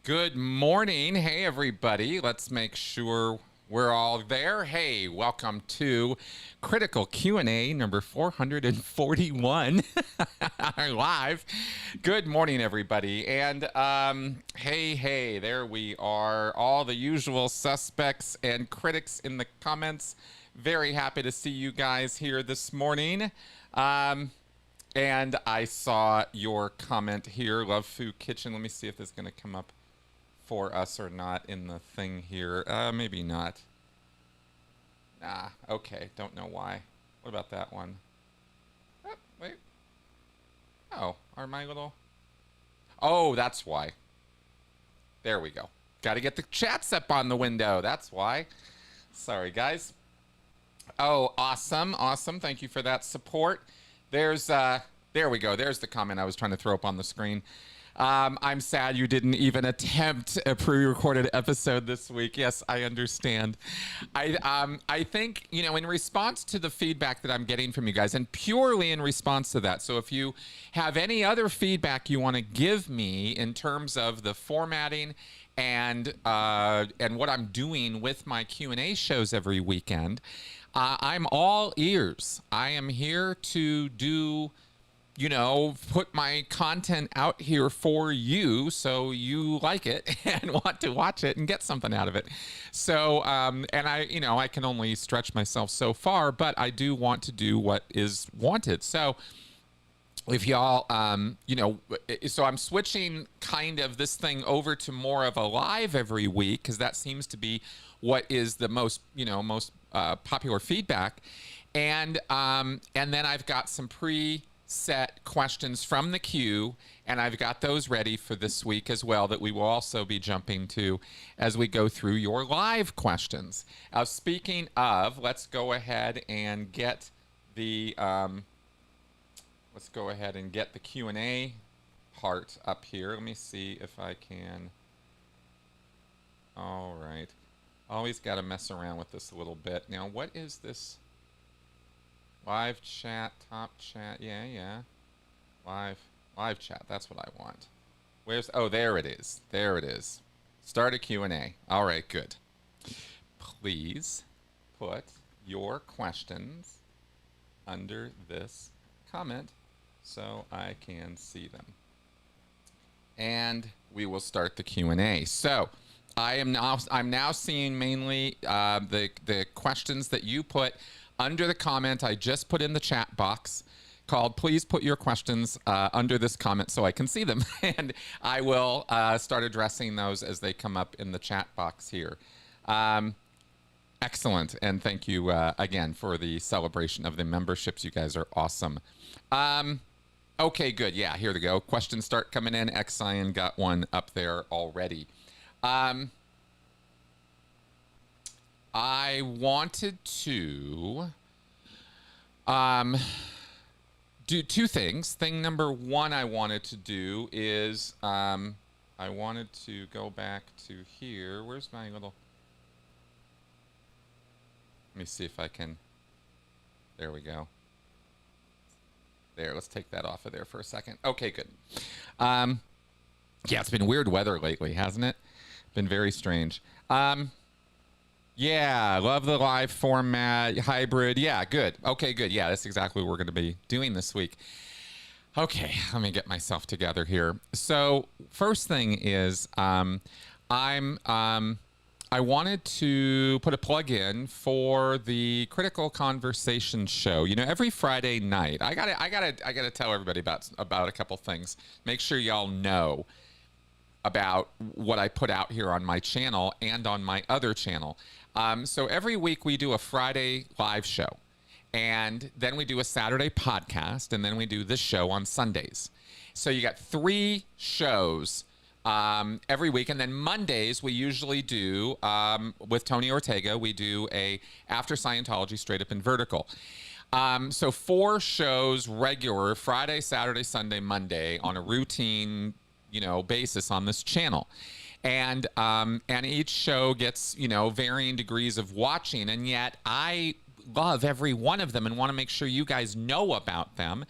Good morning. Hey, everybody. Let's make sure we're all there. Hey, welcome to Critical Q&A number 441 live. Good morning, everybody. And hey, there we are. All the usual suspects and critics in the comments. Very happy to see you guys here this morning. And I saw your comment here, Love Food Kitchen. Let me see if this is going to come up for us or not in the thing here. Maybe not. Nah, okay, don't know why. What about that one? Oh, wait. Oh, are my little... Oh, that's why. There we go. Got to get the chats up on the window. That's why. Sorry, guys. Oh, awesome, awesome. Thank you for that support. There's, there we go. There's the comment I was trying to throw up on the screen. I'm sad you didn't even attempt a pre-recorded episode this week. Yes, I understand. I think, you know, in response to the feedback that I'm getting from you guys, and purely in response to that, so if you have any other feedback you want to give me in terms of the formatting and what I'm doing with my Q&A shows every weekend, I'm all ears. I am here to do, you know, put my content out here for you so you like it and want to watch it and get something out of it. So, and I, you know, I can only stretch myself so far, but I do want to do what is wanted. So if y'all, you know, so I'm switching kind of this thing over to more of a live every week because that seems to be what is the most, you know, most popular feedback. And then I've got some pre-set questions from the queue, and I've got those ready for this week as well that we will also be jumping to as we go through your live questions. Speaking of, let's go ahead and get the Q&A part up here. Let me see if I can. All right. Always got to mess around with this a little bit. Now, what is this? Live chat, top chat. Yeah. Live chat. That's what I want. Where's... Oh, there it is. There it is. Start a Q&A. All right, good. Please put your questions under this comment so I can see them. And we will start the Q&A. So... I'm now seeing mainly the questions that you put under the comment I just put in the chat box called please put your questions under this comment so I can see them. And I will start addressing those as they come up in the chat box here. Excellent. And thank you again for the celebration of the memberships. You guys are awesome. Okay, good. Yeah, here we go. Questions start coming in. Xion got one up there already. I wanted to do two things. Thing number one I wanted to do is I wanted to go back to here. Where's my little... Let me see if I can... There we go. There, let's take that off of there for a second. Okay, good. Yeah, it's been weird weather lately, hasn't it? Been very strange. Yeah, love the live format, hybrid. Yeah, good. Okay, good. Yeah, that's exactly what we're going to be doing this week. Okay, let me get myself together here. So first thing is I wanted to put a plug in for the Critical Conversation show. You know, every Friday night, I gotta tell everybody about a couple things. Make sure y'all know about what I put out here on my channel and on my other channel. So every week we do a Friday live show, and then we do a Saturday podcast, and then we do this show on Sundays. So you got 3 shows every week, and then Mondays we usually do, with Tony Ortega, we do a After Scientology Straight Up and Vertical. So 4 shows regular, Friday, Saturday, Sunday, Monday, on a routine, you know, basis on this channel. And each show gets, you know, varying degrees of watching, and yet I love every one of them and want to make sure you guys know about them.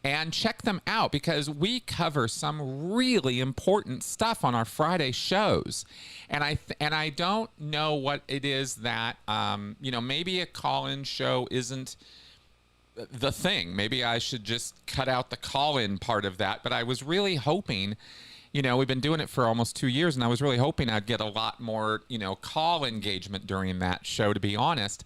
and check them out because we cover some really important stuff on our Friday shows. And I don't know what it is that, maybe a call-in show isn't the thing. Maybe I should just cut out the call-in part of that. But I was really hoping, we've been doing it for almost 2 years, and I was really hoping I'd get a lot more, call engagement during that show, to be honest.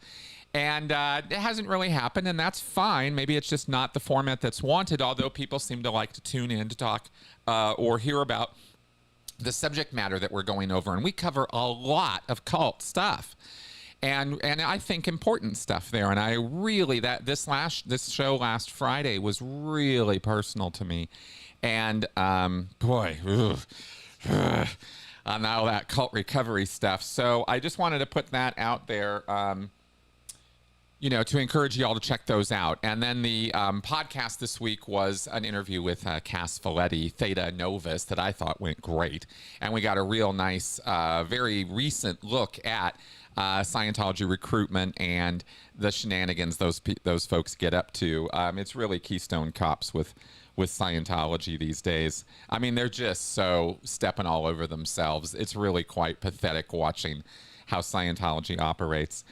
And it hasn't really happened, and that's fine. Maybe it's just not the format that's wanted, although people seem to like to tune in to talk or hear about the subject matter that we're going over. And we cover a lot of cult stuff. And I think important stuff there. And I really, this show last Friday was really personal to me. And boy, on all that cult recovery stuff. So I just wanted to put that out there, to encourage you all to check those out. And then the podcast this week was an interview with Cass Folletti, Theta Novus, that I thought went great. And we got a real nice, very recent look at Scientology recruitment and the shenanigans those folks get up to. It's really Keystone Cops with Scientology these days. I mean, they're just so stepping all over themselves. It's really quite pathetic watching how Scientology operates.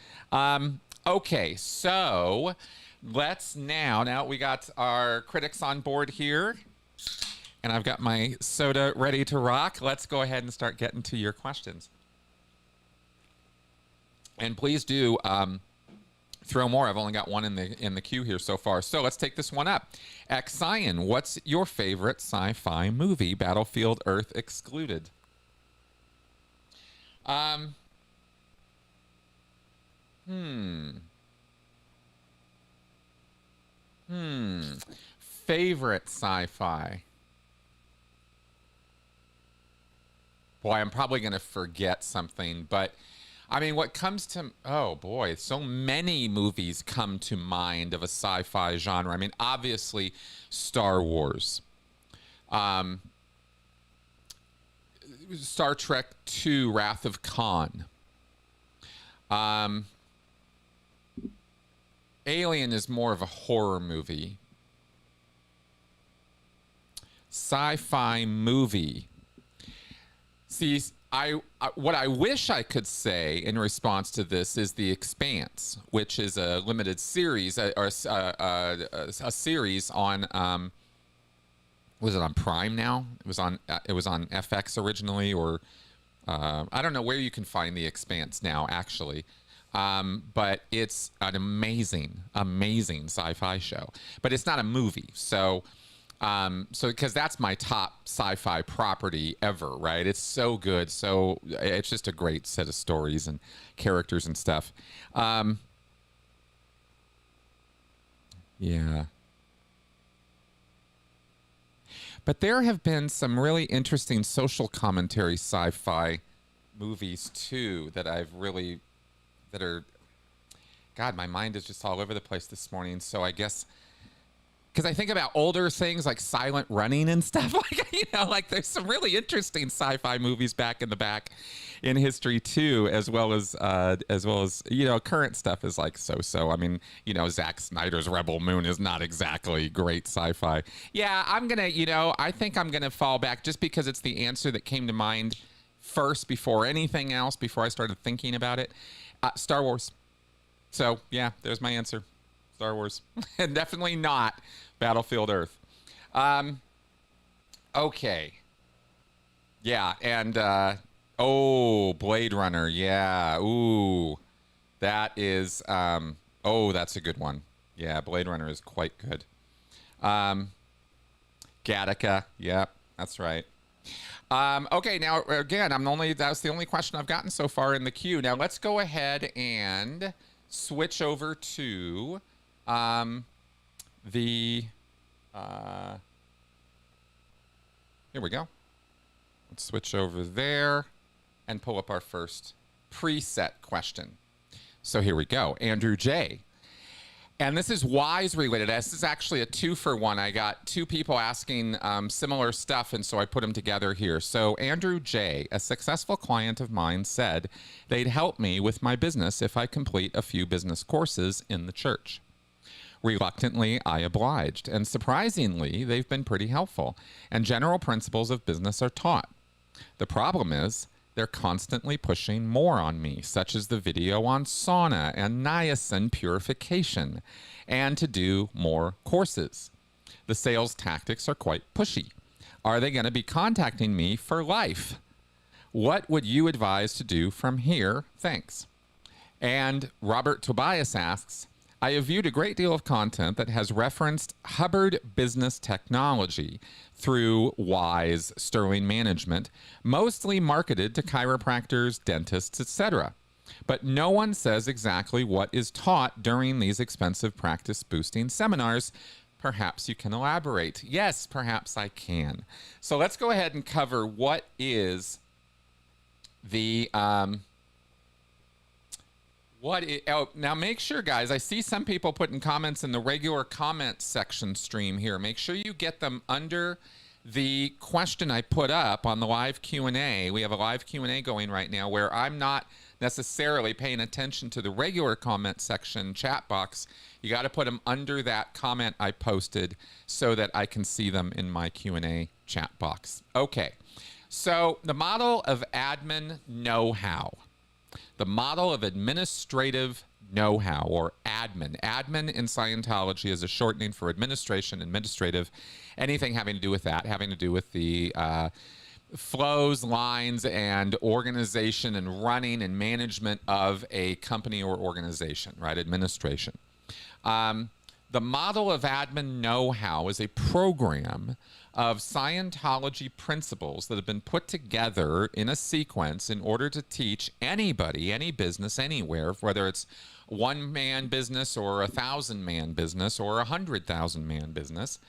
Okay, so let's now we got our critics on board here, and I've got my soda ready to rock. Let's go ahead and start getting to your questions. And please do throw more. I've only got one in the queue here so far. So let's take this one up. Xion, what's your favorite sci-fi movie? Battlefield Earth excluded. Favorite sci-fi. Boy, I'm probably going to forget something, but I mean, what comes to, oh boy, so many movies come to mind of a sci-fi genre. I mean, obviously, Star Wars. Star Trek II, Wrath of Khan. Alien is more of a horror movie. Sci-fi movie. See, what I wish I could say in response to this is The Expanse, which is a limited series or a series on. Was it on Prime now? It was on FX originally, or I don't know where you can find The Expanse now, actually. But it's an amazing sci-fi show. But it's not a movie, so because that's my top sci-fi property ever, right? It's so good, so it's just a great set of stories and characters and stuff. Yeah. But there have been some really interesting social commentary sci-fi movies too that are, God, my mind is just all over the place this morning. So I guess, because I think about older things like Silent Running and stuff, like there's some really interesting sci-fi movies back in history too, as well as current stuff is like so. I mean, Zack Snyder's Rebel Moon is not exactly great sci-fi. Yeah, I think I'm gonna fall back just because it's the answer that came to mind first before anything else, before I started thinking about it. Star Wars. So yeah, there's my answer. Star Wars. And definitely not Battlefield Earth. Okay. Yeah, and Blade Runner. Yeah. Ooh. That is that's a good one. Yeah, Blade Runner is quite good. Gattaca. Yep, that's right. Okay, now again, that's the only question I've gotten so far in the queue. Now let's go ahead and switch over to here we go. Let's switch over there and pull up our first preset question. So here we go. Andrew J. And this is WISE related. This is actually a 2-for-1. I got two people asking similar stuff, and so I put them together here. So Andrew J., a successful client of mine, said they'd help me with my business if I complete a few business courses in the church. Reluctantly, I obliged, and surprisingly, they've been pretty helpful, and general principles of business are taught. The problem is, they're constantly pushing more on me, such as the video on sauna and niacin purification, and to do more courses. The sales tactics are quite pushy. Are they going to be contacting me for life? What would you advise to do from here? Thanks. And Robert Tobias asks, I have viewed a great deal of content that has referenced Hubbard business technology through Wise Sterling Management, mostly marketed to chiropractors, dentists, etc. But no one says exactly what is taught during these expensive practice boosting seminars. Perhaps you can elaborate. Yes, perhaps I can. So let's go ahead and cover what is the now make sure, guys, I see some people putting comments in the regular comment section stream here. Make sure you get them under the question I put up on the live Q&A. We have a live Q&A going right now where I'm not necessarily paying attention to the regular comment section chat box. You got to put them under that comment I posted so that I can see them in my Q&A chat box. Okay, so the model of admin know-how. The model of administrative know-how, or admin. Admin in Scientology is a shortening for administration, administrative, anything having to do with that, having to do with the flows, lines, and organization and running and management of a company or organization, right? Administration. The model of admin know-how is a program of Scientology principles that have been put together in a sequence in order to teach anybody, any business, anywhere, whether it's one-man business or 1,000-man business or 100,000-man business.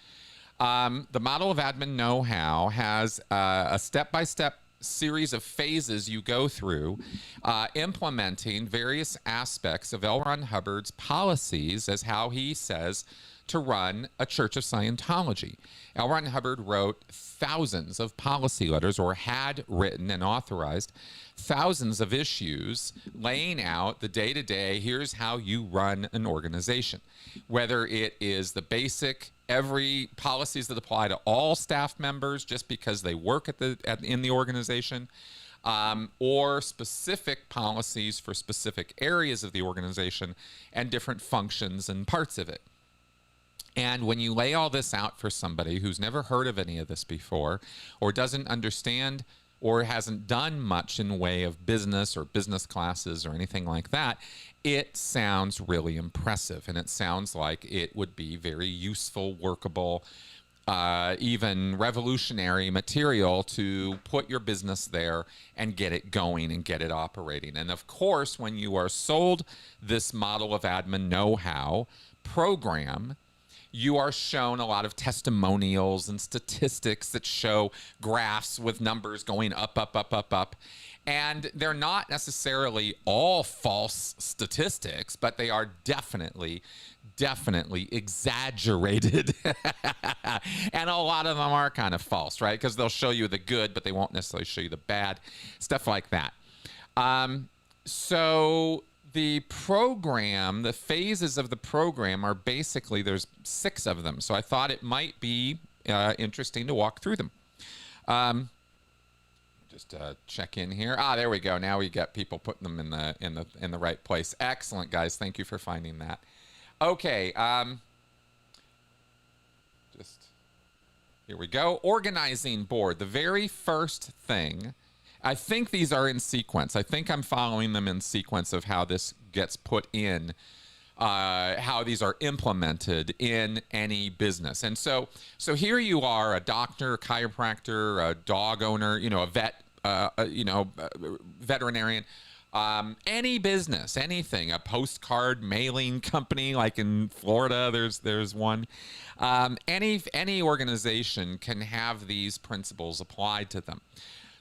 The model of admin know-how has a step-by-step series of phases you go through implementing various aspects of L. Ron Hubbard's policies as how he says to run a Church of Scientology. L. Ron Hubbard wrote thousands of policy letters, or had written and authorized thousands of issues laying out the day-to-day, here's how you run an organization. Whether it is the basic, every policies that apply to all staff members just because they work in the organization, or specific policies for specific areas of the organization and different functions and parts of it. And when you lay all this out for somebody who's never heard of any of this before, or doesn't understand, or hasn't done much in way of business or business classes or anything like that, it sounds really impressive. And it sounds like it would be very useful, workable, even revolutionary material to put your business there and get it going and get it operating. And of course, when you are sold this model of admin know-how program, you are shown a lot of testimonials and statistics that show graphs with numbers going up, up, up, up, up. And they're not necessarily all false statistics, but they are definitely exaggerated. And a lot of them are kind of false, right? Because they'll show you the good, but they won't necessarily show you the bad, stuff like that. So the program, the phases of the program are basically, there's 6 of them. So I thought it might be interesting to walk through them. Just check in here. There we go. Now we got people putting them in the right place. Excellent, guys. Thank you for finding that. Okay. Just here we go. Organizing board. The very first thing. I think these are in sequence. I think I'm following them in sequence of how this gets put in, how these are implemented in any business. And so here you are, a doctor, a chiropractor, a dog owner, a vet, veterinarian, any business, anything, a postcard mailing company like in Florida, there's one. Any organization can have these principles applied to them.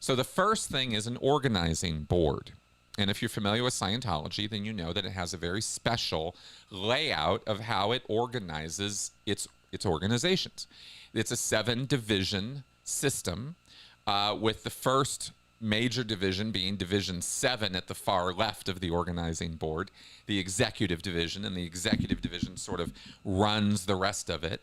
So the first thing is an organizing board. And if you're familiar with Scientology, then you know that it has a very special layout of how it organizes its organizations. It's a 7-division system with the first major division being Division 7 at the far left of the organizing board, the executive division, and the executive division sort of runs the rest of it.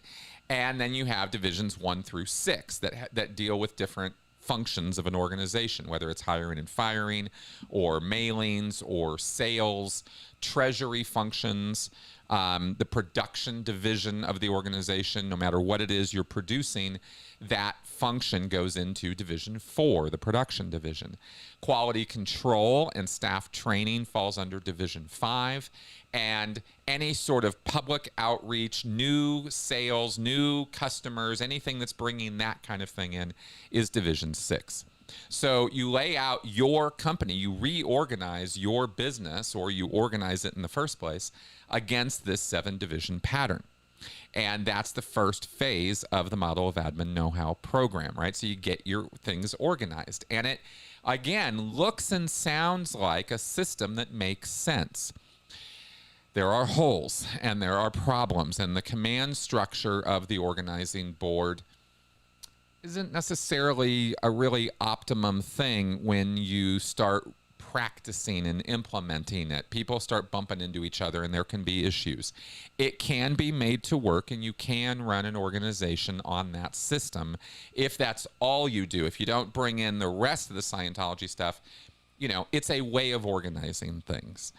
And then you have Divisions 1 through 6 that deal with different functions of an organization, whether it's hiring and firing, or mailings, or sales, treasury functions, the production division of the organization. No matter what it is you're producing, that function goes into Division 4, the production division. Quality control and staff training falls under Division 5, and any sort of public outreach, new sales, new customers, anything that's bringing that kind of thing in is Division 6. So you lay out your company, you reorganize your business, or you organize it in the first place against this 7-division pattern. And that's the first phase of the Model of Admin Know-How program, right? So you get your things organized. And it, again, looks and sounds like a system that makes sense. There are holes and there are problems, and the command structure of the organizing board isn't necessarily a really optimum thing when you start practicing and implementing it. People start bumping into each other and there can be issues. It can be made to work, and you can run an organization on that system if that's all you do. If you don't bring in the rest of the Scientology stuff, you know, it's a way of organizing things.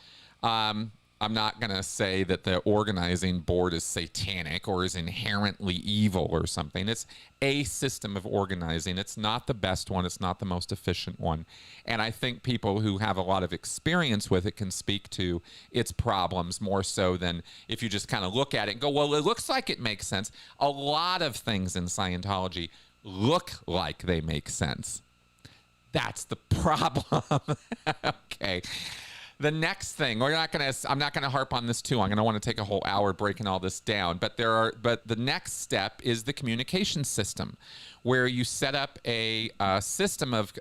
I'm not going to say that the organizing board is satanic or is inherently evil or something. It's a system of organizing. It's not the best one. It's not the most efficient one. And I think people who have a lot of experience with it can speak to its problems more so than if you just kind of look at it and go, well, it looks like it makes sense. A lot of things in Scientology look like they make sense. That's the problem. Okay. The next thing, I'm not gonna harp on this too. I'm gonna want to take a whole hour breaking all this down. But the next step is the communication system, where you set up a system of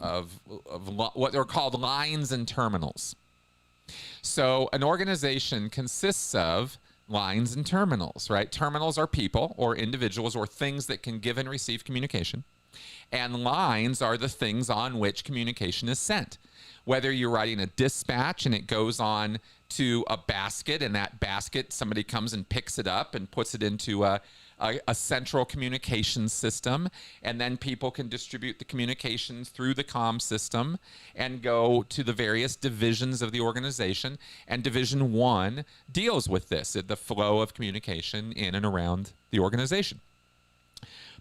what are called lines and terminals. So an organization consists of lines and terminals, right? Terminals are people or individuals or things that can give and receive communication, and lines are the things on which communication is sent. Whether you're writing a dispatch and it goes on to a basket, and that basket, somebody comes and picks it up and puts it into a central communication system, and then people can distribute the communications through the comm system and go to the various divisions of the organization. And Division 1 deals with this, the flow of communication in and around the organization.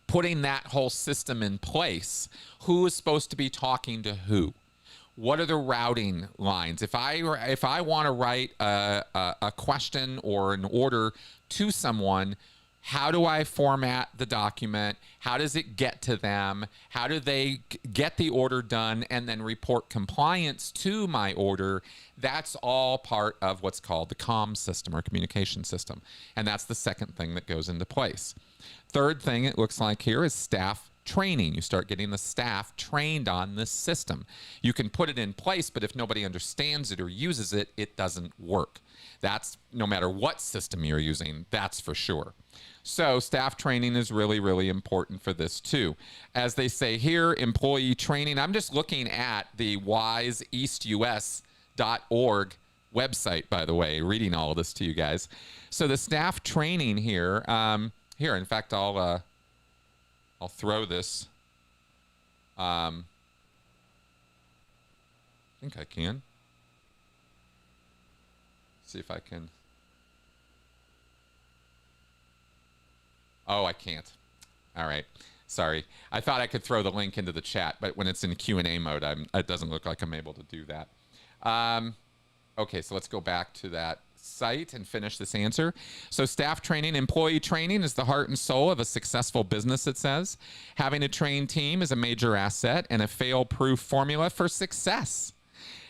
Putting that whole system in place, who is supposed to be talking to who? What are the routing lines? If I want to write a question or an order to someone, how do I format the document? How does it get to them? How do they get the order done and then report compliance to my order? That's all part of what's called the comm system or communication system. And that's the second thing that goes into place. Third thing it looks like here is staff training. You start getting the staff trained on this system. You can put it in place, but if nobody understands it or uses it, it doesn't work. That's no matter what system you're using, that's for sure. So staff training is really, really important for this too. As they say here, employee training. I'm just looking at the wiseeastus.org website, by the way, reading all of this to you guys. So the staff training here, in fact, I'll throw this. I think I can. See if I can. Oh, I can't. All right. Sorry. I thought I could throw the link into the chat, but when it's in Q&A mode, it doesn't look like I'm able to do that. Okay, so let's go back to that site and finish this answer. So staff training, employee training is the heart and soul of a successful business, it says. Having a trained team is a major asset and a fail-proof formula for success.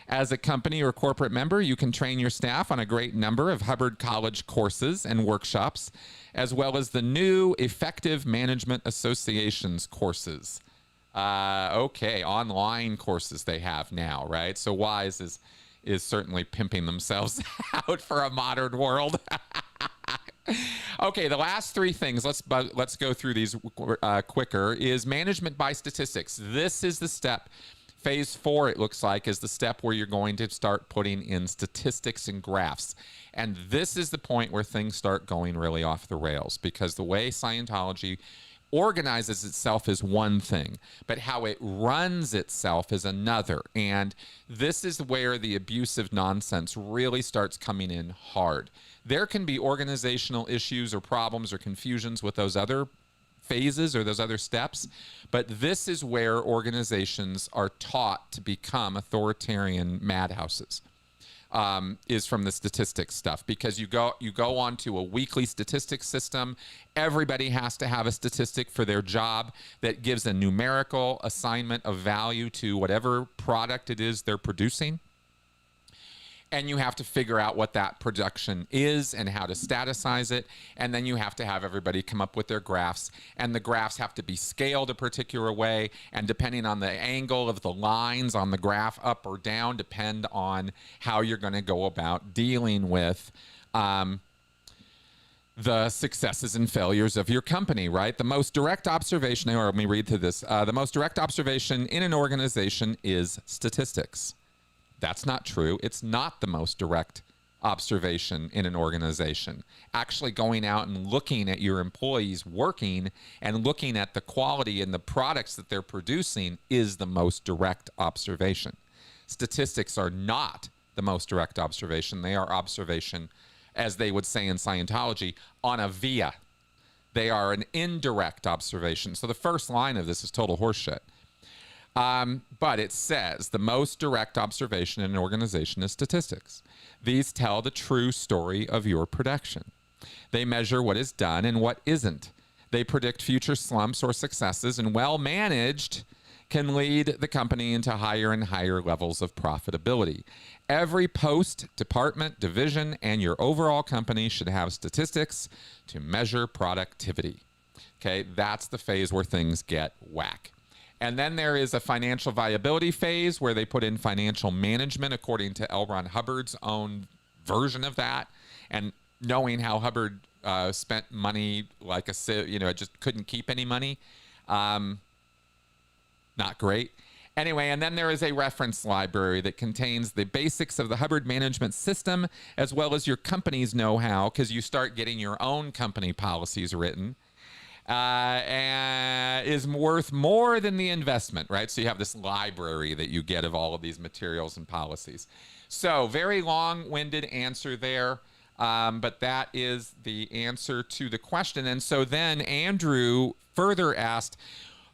As a company or corporate member, you can train your staff on a great number of Hubbard College courses and workshops, as well as the new Effective Management Associations courses. Okay, online courses they have now, right? So WISE is certainly pimping themselves out for a modern world. Okay, the last three things, let's go through these quicker, is management by statistics. This is the step Phase 4, it looks like, is the step where you're going to start putting in statistics and graphs. And this is the point where things start going really off the rails, because the way Scientology organizes itself is one thing, but how it runs itself is another. And this is where the abusive nonsense really starts coming in hard. There can be organizational issues or problems or confusions with those other phases or those other steps, but this is where organizations are taught to become authoritarian madhouses. Is from the statistics stuff, because you go onto a weekly statistics system. Everybody has to have a statistic for their job that gives a numerical assignment of value to whatever product it is they're producing. And you have to figure out what that production is and how to staticize it. And then you have to have everybody come up with their graphs. And the graphs have to be scaled a particular way. And depending on the angle of the lines on the graph, up or down, depend on how you're going to go about dealing with the successes and failures of your company, right? The most direct observation, or let me read through this. The most direct observation in an organization is statistics. That's not true. It's not the most direct observation in an organization. Actually going out and looking at your employees working and looking at the quality and the products that they're producing is the most direct observation. Statistics are not the most direct observation. They are observation, as they would say in Scientology, on a via. They are an indirect observation. So the first line of this is total horseshit. But it says the most direct observation in an organization is statistics. These tell the true story of your production. They measure what is done and what isn't. They predict future slumps or successes, and well managed can lead the company into higher and higher levels of profitability. Every post, department, division, and your overall company should have statistics to measure productivity. Okay, that's the phase where things get whack. And then there is a financial viability phase where they put in financial management according to L. Ron Hubbard's own version of that. And knowing how Hubbard spent money like it just couldn't keep any money. Not great. Anyway, and then there is a reference library that contains the basics of the Hubbard management system, as well as your company's know-how, because you start getting your own company policies written. And is worth more than the investment, right? So you have this library that you get of all of these materials and policies. So very long-winded answer there, but that is the answer to the question. And so then Andrew further asked,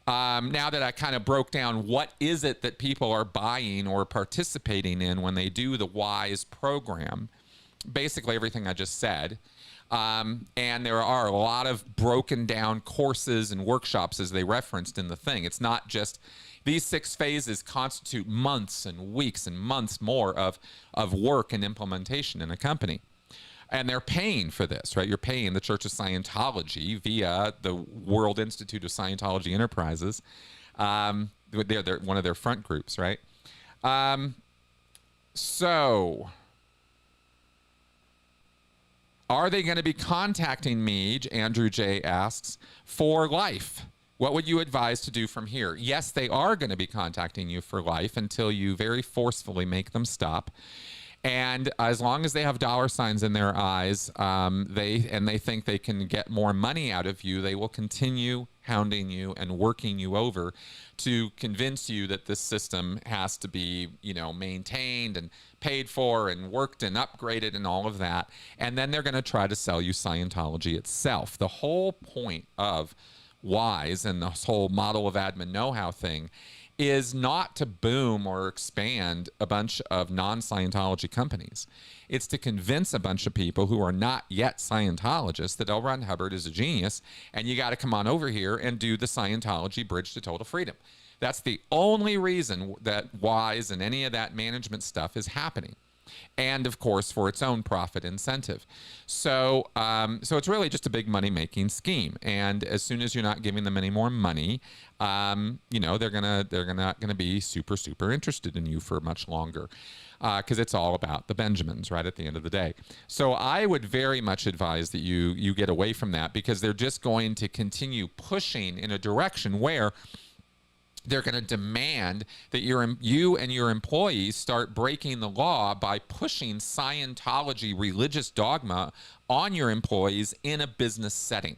now that I kind of broke down what is it that people are buying or participating in when they do the WISE program, basically everything I just said. And there are a lot of broken down courses and workshops as they referenced in the thing. It's not just these 6 phases constitute months and weeks and months more of work and implementation in a company. And they're paying for this, right? You're paying the Church of Scientology via the World Institute of Scientology Enterprises. They're one of their front groups, right? So are they going to be contacting me, Andrew J. asks, for life? What would you advise to do from here? Yes, they are going to be contacting you for life until you very forcefully make them stop. And as long as they have dollar signs in their eyes, they think they can get more money out of you, they will continue hounding you and working you over to convince you that this system has to be, maintained and paid for and worked and upgraded and all of that. And then they're going to try to sell you Scientology itself. The whole point of WISE and this whole model of admin know-how thing is not to boom or expand a bunch of non-Scientology companies. It's to convince a bunch of people who are not yet Scientologists that L. Ron Hubbard is a genius, and you got to come on over here and do the Scientology Bridge to Total Freedom. That's the only reason that WISE and any of that management stuff is happening. And of course, for its own profit incentive. So it's really just a big money-making scheme. And as soon as you're not giving them any more money, they're not gonna be super interested in you for much longer, because it's all about the Benjamins, right? At the end of the day. So I would very much advise that you get away from that, because they're just going to continue pushing in a direction where They're going to demand that you and your employees start breaking the law by pushing Scientology religious dogma on your employees in a business setting.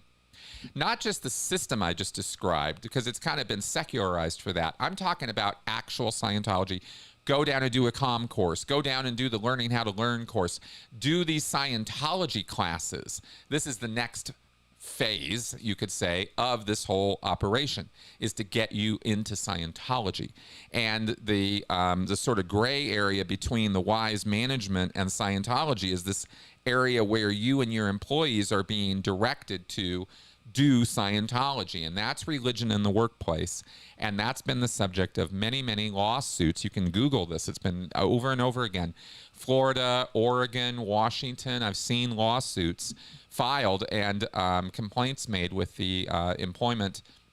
Not just the system I just described, because it's kind of been secularized for that. I'm talking about actual Scientology. Go down and do a comm course. Go down and do the learning how to learn course. Do these Scientology classes. This is the next phase, you could say, of this whole operation, is to get you into Scientology. And the sort of gray area between the wise management and Scientology is this area where you and your employees are being directed to do Scientology, and that's religion in the workplace. And that's been the subject of many, many lawsuits. You can Google this. It's been over and over again. Florida, Oregon, Washington. I've seen lawsuits filed and complaints made with the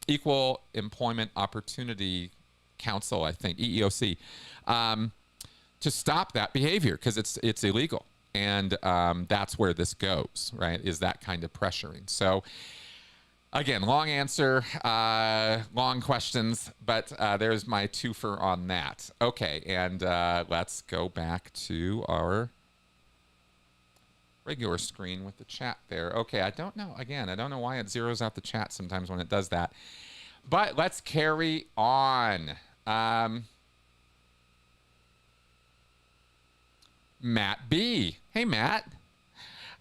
Equal Employment Opportunity Council, I think, EEOC, to stop that behavior, because it's illegal. And that's where this goes, right, is that kind of pressuring. So again, long answer, long questions, but there's my twofer on that. Okay, and let's go back to our regular screen with the chat there. Okay, I don't know. Again, I don't know why it zeroes out the chat sometimes when it does that. But let's carry on. Matt B. Hey, Matt.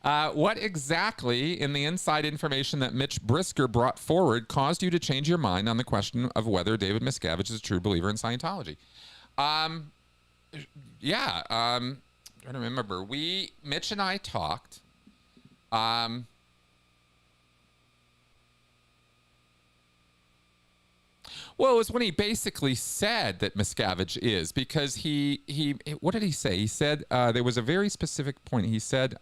What exactly in the inside information that Mitch Brisker brought forward caused you to change your mind on the question of whether David Miscavige is a true believer in Scientology? I'm trying to remember. Mitch and I talked. Well, it was when he basically said that Miscavige is, because he what did he say? He said there was a very specific point. He said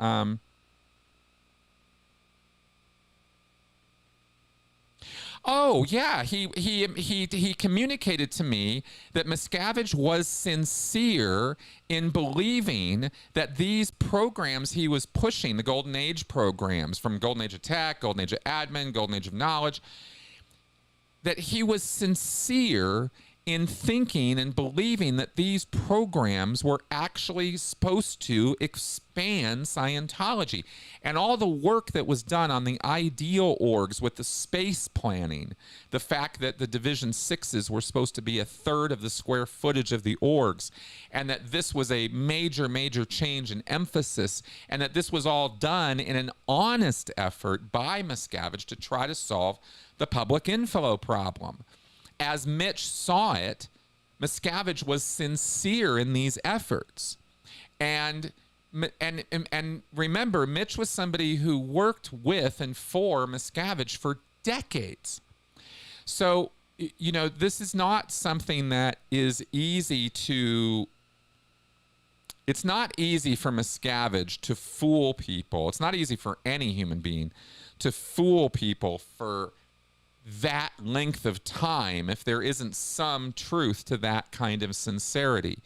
oh yeah, he communicated to me that Miscavige was sincere in believing that these programs he was pushing, the Golden Age programs, from Golden Age of Tech, Golden Age of Admin, Golden Age of Knowledge, that he was sincere in thinking and believing that these programs were actually supposed to expand Scientology. And all the work that was done on the ideal orgs with the space planning, the fact that the Division 6s were supposed to be a third of the square footage of the orgs, and that this was a major, major change in emphasis, and that this was all done in an honest effort by Miscavige to try to solve the public inflow problem. As Mitch saw it, Miscavige was sincere in these efforts. And remember, Mitch was somebody who worked with and for Miscavige for decades. So, you know, this is not something that is easy to... It's not easy for Miscavige to fool people. It's not easy for any human being to fool people for that length of time if there isn't some truth to that kind of sincerity.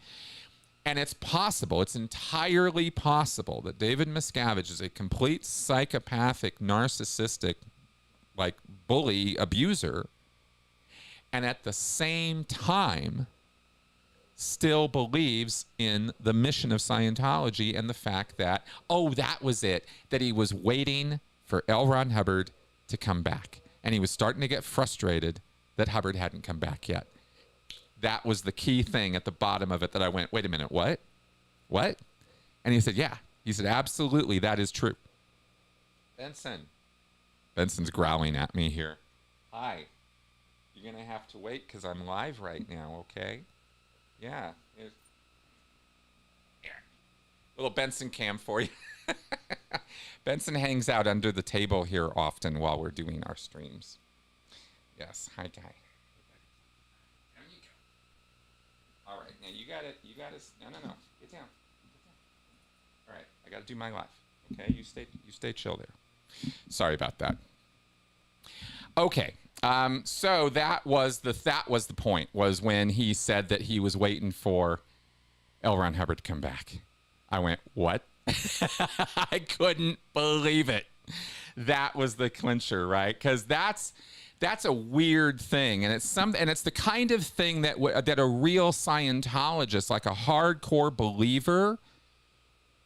And it's possible, it's entirely possible that David Miscavige is a complete psychopathic, narcissistic, like bully abuser, and at the same time still believes in the mission of Scientology and the fact that, oh, that was it, that he was waiting for L. Ron Hubbard to come back. And he was starting to get frustrated that Hubbard hadn't come back yet. That was the key thing at the bottom of it that I went, wait a minute, what? What? And he said, yeah. He said, absolutely, that is true. Benson's growling at me here. Hi. You're going to have to wait because I'm live right now, okay? Yeah. Here. Little Benson cam for you. Benson hangs out under the table here often while we're doing our streams. Yes, hi, guy. There you go. All right, now you got it. No. Get down. All right, I got to do my live. Okay, you stay chill there. Sorry about that. Okay, so that was the point, was when he said that he was waiting for L. Ron Hubbard to come back. I went, what? I couldn't believe it. That was the clincher, right? Because that's that's a weird thing, and it's the kind of thing that that a real Scientologist, like a hardcore believer,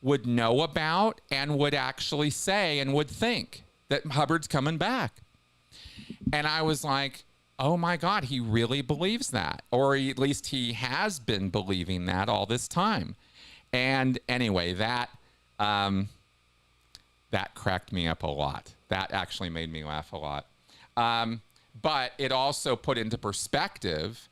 would know about and would actually say and would think that Hubbard's coming back. And I was like, oh my God, he really believes that, or at least he has been believing that all this time. And anyway, that cracked me up a lot. That actually made me laugh a lot. But it also put into perspective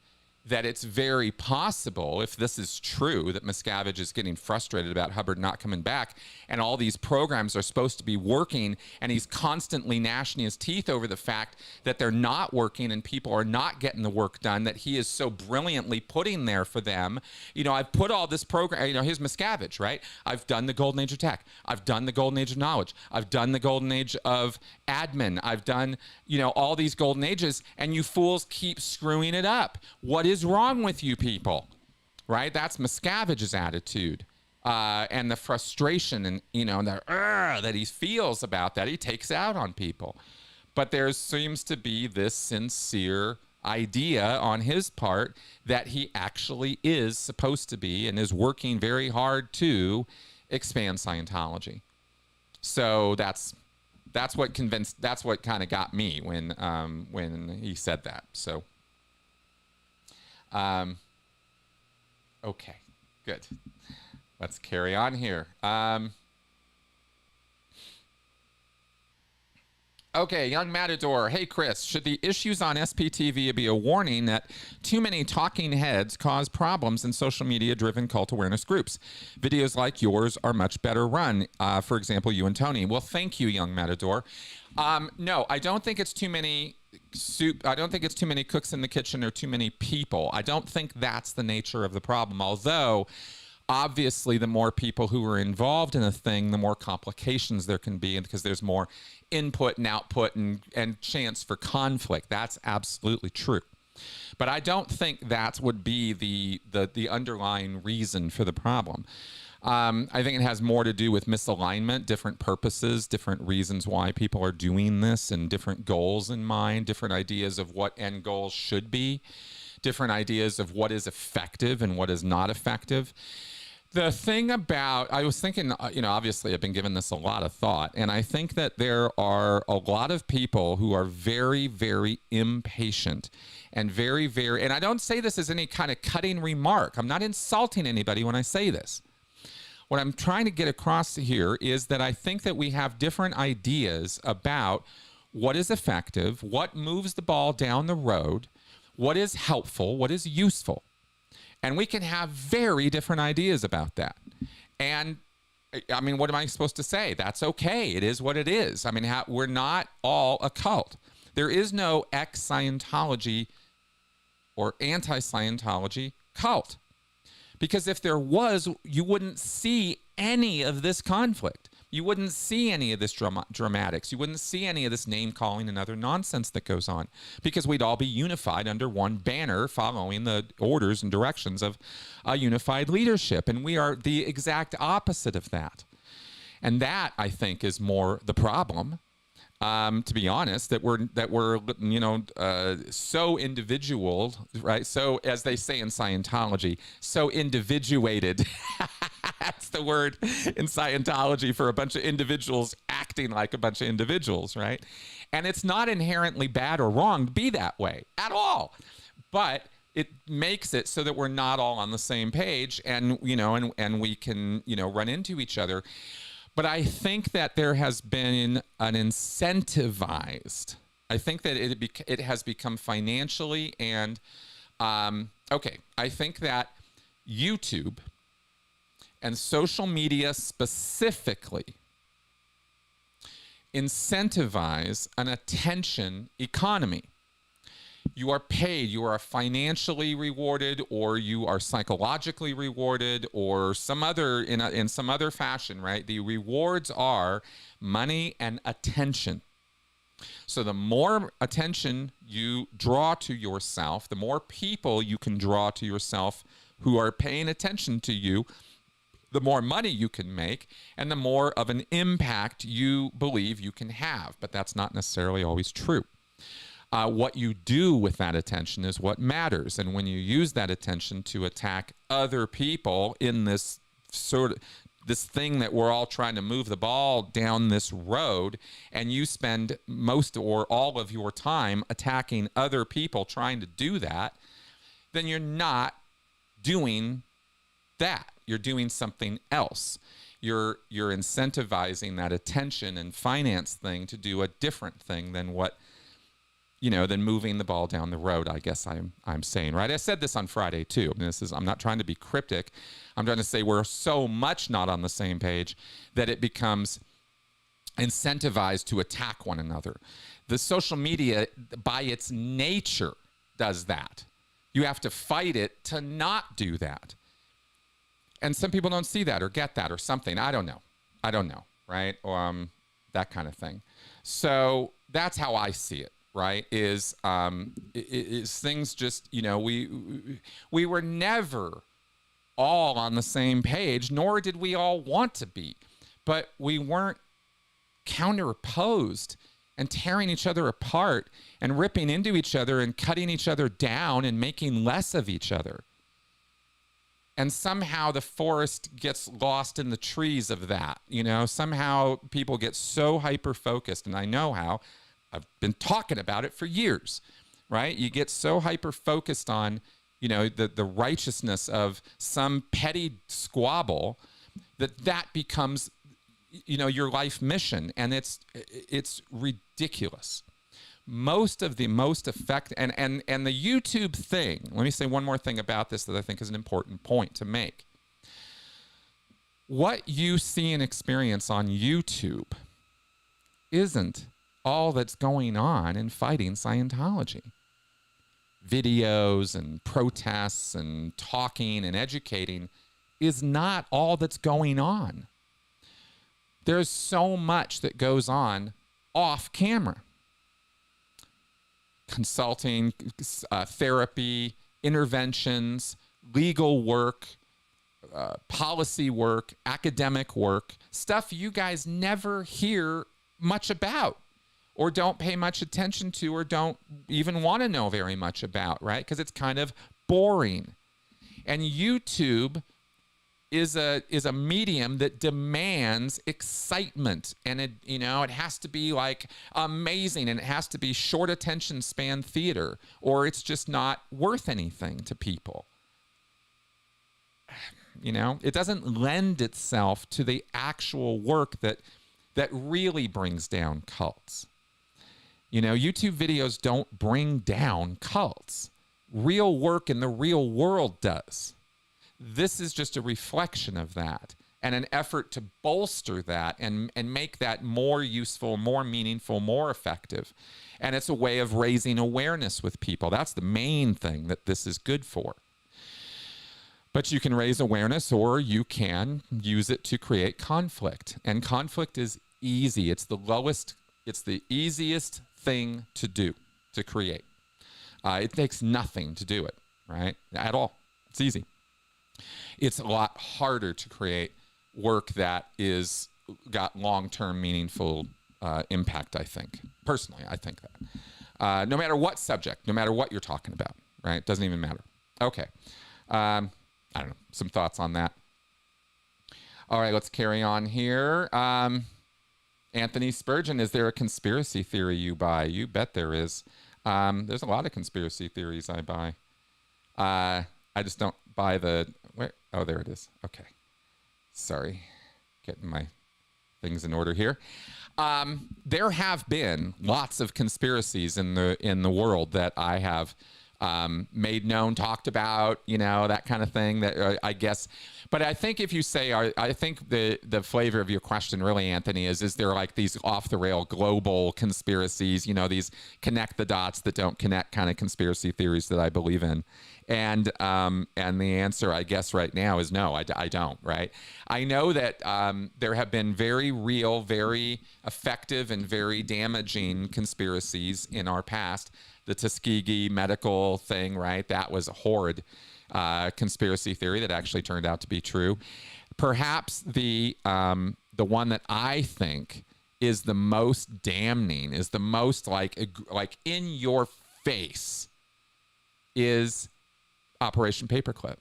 that it's very possible, if this is true, that Miscavige is getting frustrated about Hubbard not coming back, and all these programs are supposed to be working, and he's constantly gnashing his teeth over the fact that they're not working and people are not getting the work done that he is so brilliantly putting there for them. You know, I've put all this program, you know, here's Miscavige, right? I've done the golden age of tech. I've done the golden age of knowledge. I've done the golden age of admin. I've done, you know, all these golden ages, and you fools keep screwing it up. What is wrong with you people, right? That's Miscavige's attitude, and the frustration and, you know, that he feels about that. He takes out on people. But there seems to be this sincere idea on his part that he actually is supposed to be and is working very hard to expand Scientology. So that's what kind of got me when he said that. So okay, good. Let's carry on here. Okay, Young Matador. Hey, Chris, should the issues on SPTV be a warning that too many talking heads cause problems in social media-driven cult awareness groups? Videos like yours are much better run. For example, you and Tony. Well, thank you, Young Matador. No, I don't think it's too many I don't think it's too many cooks in the kitchen or too many people. I don't think that's the nature of the problem. Although, obviously, the more people who are involved in a thing, the more complications there can be, because there's more input and output and chance for conflict. That's absolutely true. But I don't think that would be the underlying reason for the problem. I think it has more to do with misalignment, different purposes, different reasons why people are doing this, and different goals in mind, different ideas of what end goals should be, different ideas of what is effective and what is not effective. The thing about, I was thinking, you know, obviously I've been giving this a lot of thought, and I think that there are a lot of people who are very, very impatient and very, very, and I don't say this as any kind of cutting remark. I'm not insulting anybody when I say this. What I'm trying to get across here is that I think that we have different ideas about what is effective, what moves the ball down the road, what is helpful, what is useful. And we can have very different ideas about that. And I mean, what am I supposed to say? That's okay. It is what it is. I mean, we're not all a cult. There is no ex-Scientology or anti-Scientology cult. Because if there was, you wouldn't see any of this conflict. You wouldn't see any of this dramatics. You wouldn't see any of this name-calling and other nonsense that goes on, because we'd all be unified under one banner following the orders and directions of a unified leadership. And we are the exact opposite of that. And that, I think, is more the problem. To be honest, that we're you know, so individual, right? So, as they say in Scientology, so individuated. That's the word in Scientology for a bunch of individuals acting like a bunch of individuals, right? And it's not inherently bad or wrong to be that way at all, but it makes it so that we're not all on the same page, and you know, and we can, you know, run into each other. But I think that there has been an incentivized, I think that it has become financially and, okay, I think that YouTube and social media specifically incentivize an attention economy. You are paid, you are financially rewarded, or you are psychologically rewarded, or some other in some other fashion, right? The rewards are money and attention. So the more attention you draw to yourself, the more people you can draw to yourself who are paying attention to you, the more money you can make, and the more of an impact you believe you can have. But that's not necessarily always true. What you do with that attention is what matters. And when you use that attention to attack other people in this this thing that we're all trying to move the ball down this road, and you spend most or all of your time attacking other people trying to do that, then you're not doing that. You're doing something else. You're incentivizing that attention and finance thing to do a different thing than what, than moving the ball down the road, I guess I'm saying, right? I said this on Friday too. I'm not trying to be cryptic. I'm trying to say we're so much not on the same page that it becomes incentivized to attack one another. The social media, by its nature, does that. You have to fight it to not do that. And some people don't see that or get that or something. I don't know, right? That kind of thing. So that's how I see it, right? Is things just, we were never all on the same page, nor did we all want to be. But we weren't counterposed and tearing each other apart and ripping into each other and cutting each other down and making less of each other. And somehow the forest gets lost in the trees of that. Somehow people get so hyper-focused, and I know how. I've been talking about it for years, right? You get so hyper-focused on, the righteousness of some petty squabble that becomes, your life mission, and it's ridiculous. Most of the most effective, and the YouTube thing, let me say one more thing about this that I think is an important point to make. What you see and experience on YouTube isn't all that's going on in fighting Scientology. Videos and protests and talking and educating is not all that's going on. There's so much that goes on off camera. Consulting, therapy, interventions, legal work, policy work, academic work, stuff you guys never hear much about or don't pay much attention to or don't even want to know very much about, right? Because it's kind of boring. And YouTube is a medium that demands excitement, and it has to be like amazing, and it has to be short attention span theater, or it's just not worth anything to people. It doesn't lend itself to the actual work that really brings down cults. YouTube videos don't bring down cults. Real work in the real world does. This is just a reflection of that and an effort to bolster that and make that more useful, more meaningful, more effective. And it's a way of raising awareness with people. That's the main thing that this is good for. But you can raise awareness, or you can use it to create conflict. And conflict is easy. It's the easiest thing to do, to create. It takes nothing to do it, right? At all. It's easy. It's a lot harder to create work that is got long-term meaningful impact, I think. Personally, I think that. No matter what subject, no matter what you're talking about, right? It doesn't even matter. Okay. I don't know. Some thoughts on that. All right, let's carry on here. Anthony Spurgeon, is there a conspiracy theory you buy? You bet there is. There's a lot of conspiracy theories I buy. I just don't buy oh, there it is. Okay. Sorry. Getting my things in order here. There have been lots of conspiracies in the world that I have made known, talked about, that kind of thing, that I guess. But I think if you say, I think the flavor of your question really, Anthony, is there like these off the rail global conspiracies, these connect the dots that don't connect kind of conspiracy theories that I believe in. And the answer, I guess, right now is no, I don't, right? I know that there have been very real, very effective, and very damaging conspiracies in our past. The Tuskegee medical thing, right? That was a horrid conspiracy theory that actually turned out to be true. Perhaps the one that I think is the most damning, is the most like in your face, is Operation Paperclip.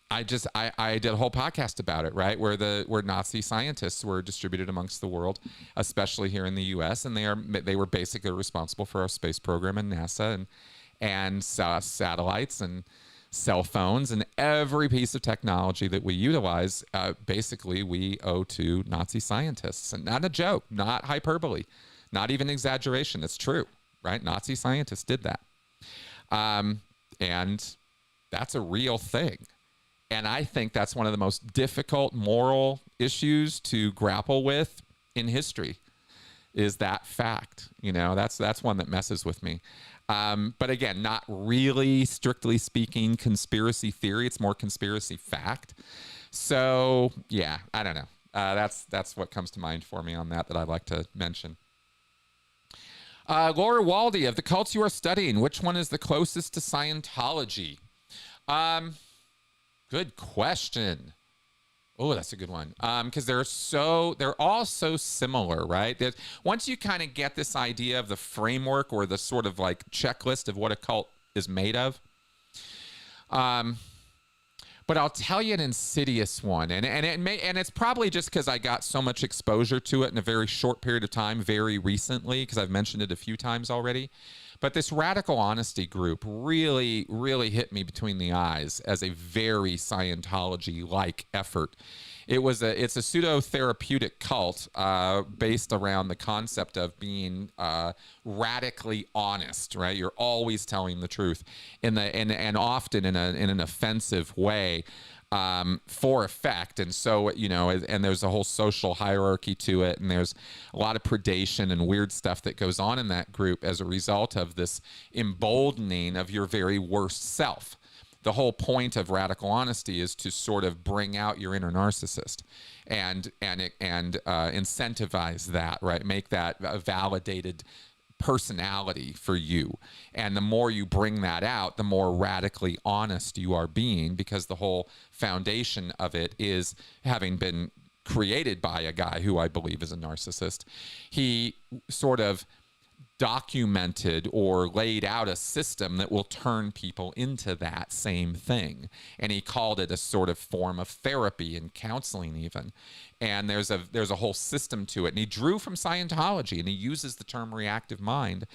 I did a whole podcast about it, right? Where Nazi scientists were distributed amongst the world, especially here in the U.S., and they were basically responsible for our space program and NASA and satellites and cell phones and every piece of technology that we utilize. Basically, we owe to Nazi scientists, and not a joke, not hyperbole, not even exaggeration. It's true, right? Nazi scientists did that, and that's a real thing. And I think that's one of the most difficult moral issues to grapple with in history, is that fact. You know, that's one that messes with me. But again, not really, strictly speaking, conspiracy theory. It's more conspiracy fact. So yeah, I don't know. That's what comes to mind for me on that I'd like to mention. Laura Waldy, of the cults you are studying, which one is the closest to Scientology? Good question. Oh, that's a good one. Because they're all so similar, right? Once you kind of get this idea of the framework or the sort of like checklist of what a cult is made of. But I'll tell you an insidious one, and it's probably just because I got so much exposure to it in a very short period of time, very recently, because I've mentioned it a few times already. But this radical honesty group really, really hit me between the eyes as a very Scientology-like effort. It's a pseudo-therapeutic cult based around the concept of being radically honest, right? You're always telling the truth and often in an offensive way. For effect. And so, you know, and there's a whole social hierarchy to it, and there's a lot of predation and weird stuff that goes on in that group as a result of this emboldening of your very worst self. The whole point of radical honesty is to sort of bring out your inner narcissist and incentivize that, right? Make that a validated personality for you. And the more you bring that out, the more radically honest you are being, because the whole foundation of it is having been created by a guy who I believe is a narcissist. He sort of documented or laid out a system that will turn people into that same thing. And he called it a sort of form of therapy and counseling even. And there's a whole system to it. And he drew from Scientology, and he uses the term reactive mind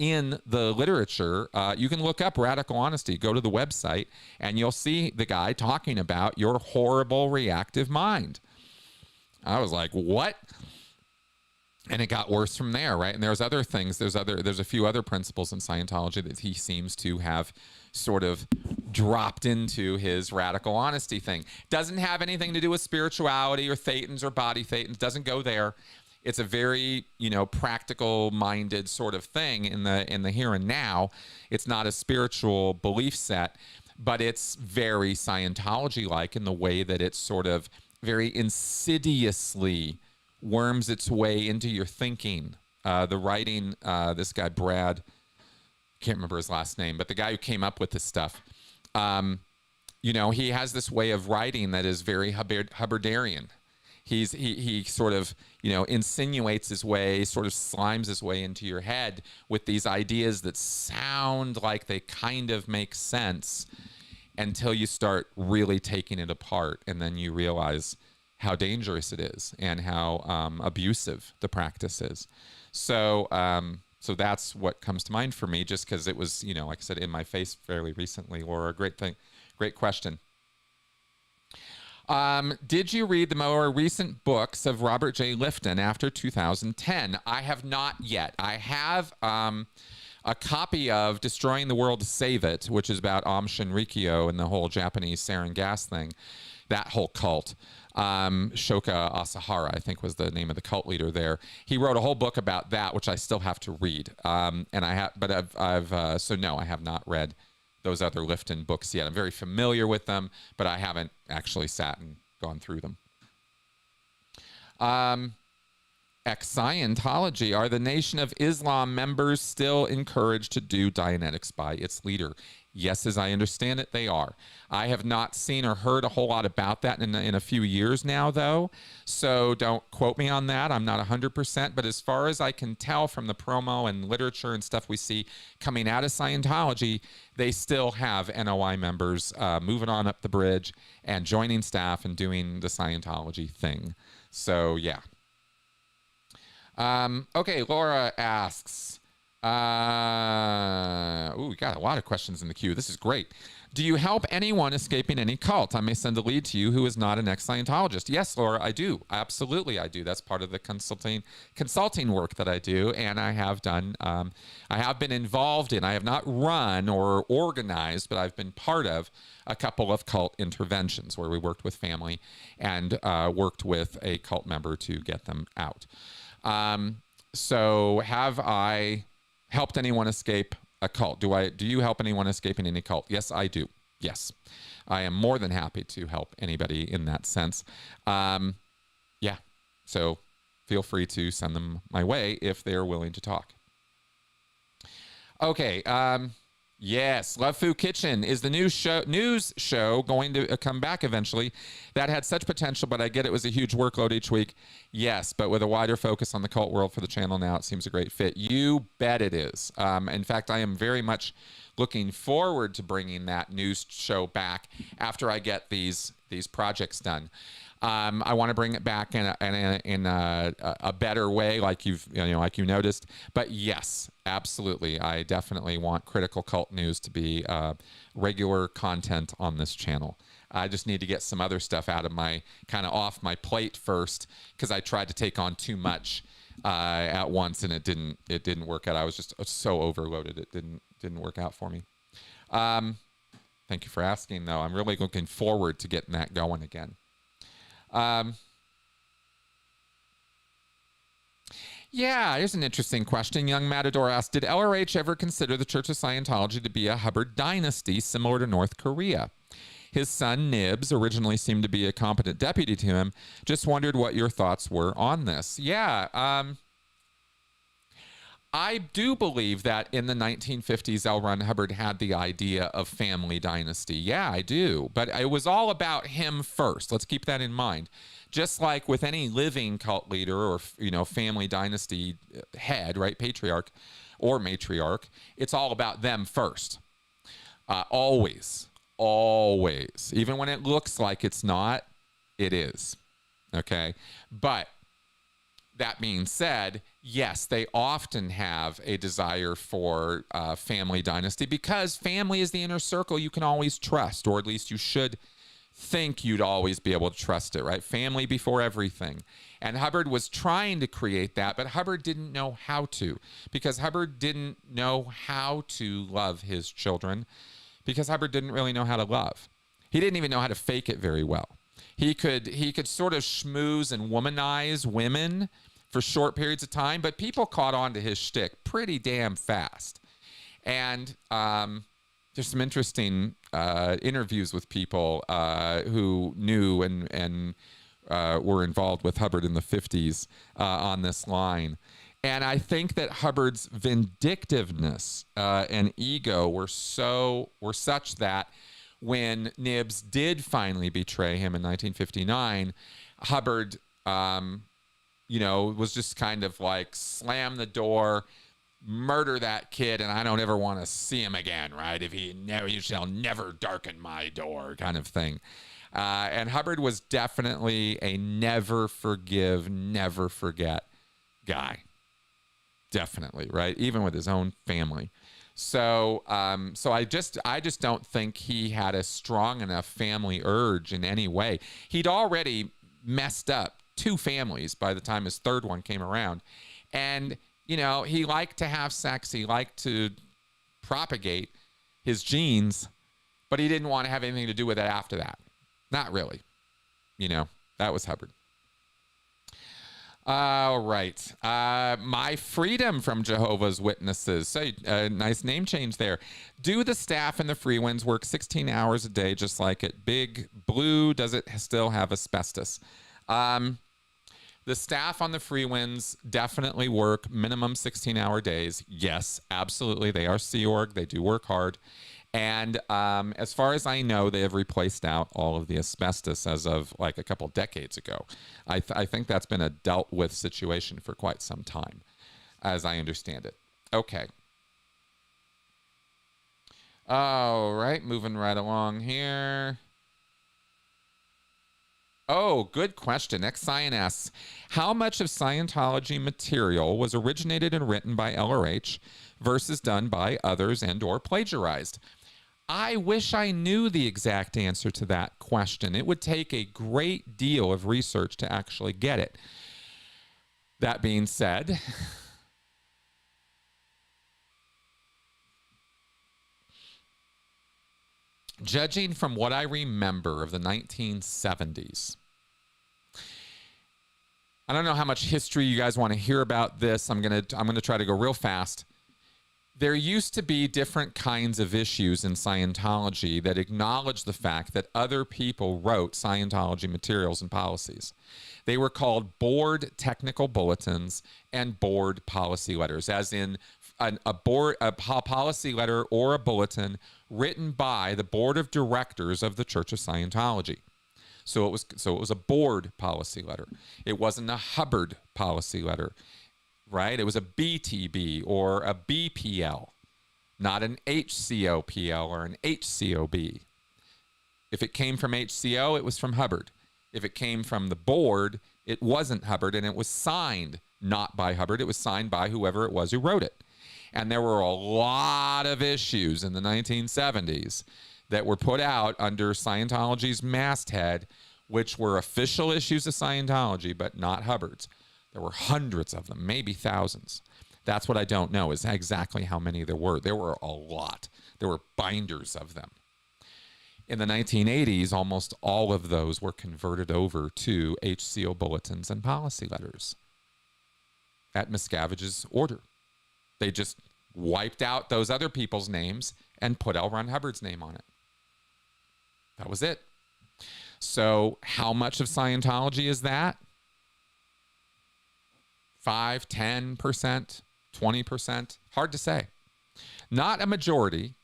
in the literature. You can look up radical honesty, go to the website, and you'll see the guy talking about your horrible reactive mind. I was like, what? And it got worse from there, right? And there's other things. There's a few other principles in Scientology that he seems to have sort of dropped into his radical honesty thing. Doesn't have anything to do with spirituality or thetans or body thetans. Doesn't go there. It's a very, you know, practical minded sort of thing in the here and now. It's not a spiritual belief set, but it's very Scientology-like in the way that it's sort of very insidiously worms its way into your thinking. The writing, this guy, Brad, can't remember his last name, but the guy who came up with this stuff, you know, he has this way of writing that is very Hubbardarian. He sort of, you know, insinuates his way, sort of slimes his way into your head with these ideas that sound like they kind of make sense until you start really taking it apart, and then you realize how dangerous it is and how abusive the practice is. So that's what comes to mind for me, just because it was, you know, like I said, in my face fairly recently. Laura, great question. Did you read the more recent books of Robert J. Lifton after 2010? I have not yet. I have a copy of Destroying the World to Save It, which is about Aum Shinrikyo and the whole Japanese sarin gas thing, that whole cult. Shoka Asahara, I think, was the name of the cult leader there. He wrote a whole book about that, which I still have to read. So no, I have not read those other Lifton books yet. I'm very familiar with them, but I haven't actually sat and gone through them. Scientology, are the Nation of Islam members still encouraged to do Dianetics by its leader? Yes, as I understand it, they are. I have not seen or heard a whole lot about that in a few years now, though. So don't quote me on that. I'm not 100%. But as far as I can tell from the promo and literature and stuff we see coming out of Scientology, they still have NOI members moving on up the bridge and joining staff and doing the Scientology thing. So, yeah. Okay, Laura asks, we got a lot of questions in the queue. This is great. Do you help anyone escaping any cult? I may send a lead to you who is not an ex-Scientologist. Yes, Laura, I do. Absolutely, I do. That's part of the consulting work that I do, and I have done. I have been involved in. I have not run or organized, but I've been part of a couple of cult interventions where we worked with family and worked with a cult member to get them out. So have I helped anyone escape a cult? Do you help anyone escaping any cult? Yes, I do. Yes. I am more than happy to help anybody in that sense. Yeah. So feel free to send them my way if they are willing to talk. Okay. Yes, Love Food Kitchen is the news show going to come back eventually. That had such potential, but I get it was a huge workload each week. Yes, but with a wider focus on the cult world for the channel now, it seems a great fit. You bet it is. In fact, I am very much looking forward to bringing that news show back after I get these projects done. I want to bring it back in a better way, like you noticed. But yes, absolutely, I definitely want Critical Cult News to be regular content on this channel. I just need to get some other stuff out of off my plate first, because I tried to take on too much at once, and it didn't work out. I was just so overloaded, it didn't work out for me. Thank you for asking, though. I'm really looking forward to getting that going again. Yeah, here's an interesting question. Young Matador asked, did LRH ever consider the Church of Scientology to be a Hubbard dynasty similar to North Korea? His son, Nibs, originally seemed to be a competent deputy to him. Just wondered what your thoughts were on this. Yeah, I do believe that in the 1950s, L. Ron Hubbard had the idea of family dynasty. Yeah, I do. But it was all about him first. Let's keep that in mind. Just like with any living cult leader or, family dynasty head, right, patriarch or matriarch, it's all about them first. Always. Even when it looks like it's not, it is. Okay? But that being said, yes, they often have a desire for family dynasty, because family is the inner circle you can always trust, or at least you should think you'd always be able to trust it, right? Family before everything. And Hubbard was trying to create that, but Hubbard didn't know how to, because Hubbard didn't know how to love his children, because Hubbard didn't really know how to love. He didn't even know how to fake it very well. He could sort of schmooze and womanize women for short periods of time, but people caught on to his shtick pretty damn fast. And there's some interesting interviews with people who knew and were involved with Hubbard in the 50s on this line. And I think that Hubbard's vindictiveness and ego were such that when Nibs did finally betray him in 1959, Hubbard was just kind of like, slam the door, murder that kid, and I don't ever want to see him again, right? You shall never darken my door kind of thing. And Hubbard was definitely a never forgive, never forget guy. Definitely, right? Even with his own family. So I just don't think he had a strong enough family urge in any way. He'd already messed up 2 families by the time his third one came around. And, he liked to have sex. He liked to propagate his genes, but he didn't want to have anything to do with it after that. Not really. That was Hubbard. All right. My Freedom from Jehovah's Witnesses. So, nice name change there. Do the staff in the Freewinds work 16 hours a day just like it? Big Blue, does it still have asbestos? The staff on the Freewinds definitely work minimum 16-hour days. Yes, absolutely. They are Sea Org. They do work hard. And as far as I know, they have replaced out all of the asbestos as of like a couple decades ago. I think that's been a dealt with situation for quite some time, as I understand it. Okay. All right, moving right along here. Oh, good question. X-Scion asks, how much of Scientology material was originated and written by LRH versus done by others and or plagiarized? I wish I knew the exact answer to that question. It would take a great deal of research to actually get it. That being said, judging from what I remember of the 1970s, I don't know how much history you guys want to hear about this. I'm gonna try to go real fast. There used to be different kinds of issues in Scientology that acknowledged the fact that other people wrote Scientology materials and policies. They were called board technical bulletins and board policy letters, as in a policy letter or a bulletin written by the board of directors of the Church of Scientology. So it was a board policy letter. It wasn't a Hubbard policy letter, right? It was a BTB or a BPL, not an HCOPL or an HCOB. If it came from HCO, it was from Hubbard. If it came from the board, it wasn't Hubbard, and it was signed not by Hubbard. It was signed by whoever it was who wrote it. And there were a lot of issues in the 1970s that were put out under Scientology's masthead, which were official issues of Scientology, but not Hubbard's. There were hundreds of them, maybe thousands. That's what I don't know, is exactly how many there were. There were a lot. There were binders of them. In the 1980s, almost all of those were converted over to HCO bulletins and policy letters at Miscavige's order. They just wiped out those other people's names and put L. Ron Hubbard's name on it. That was it. So how much of Scientology is that? 5, 10%, 20%? Hard to say. Not a majority,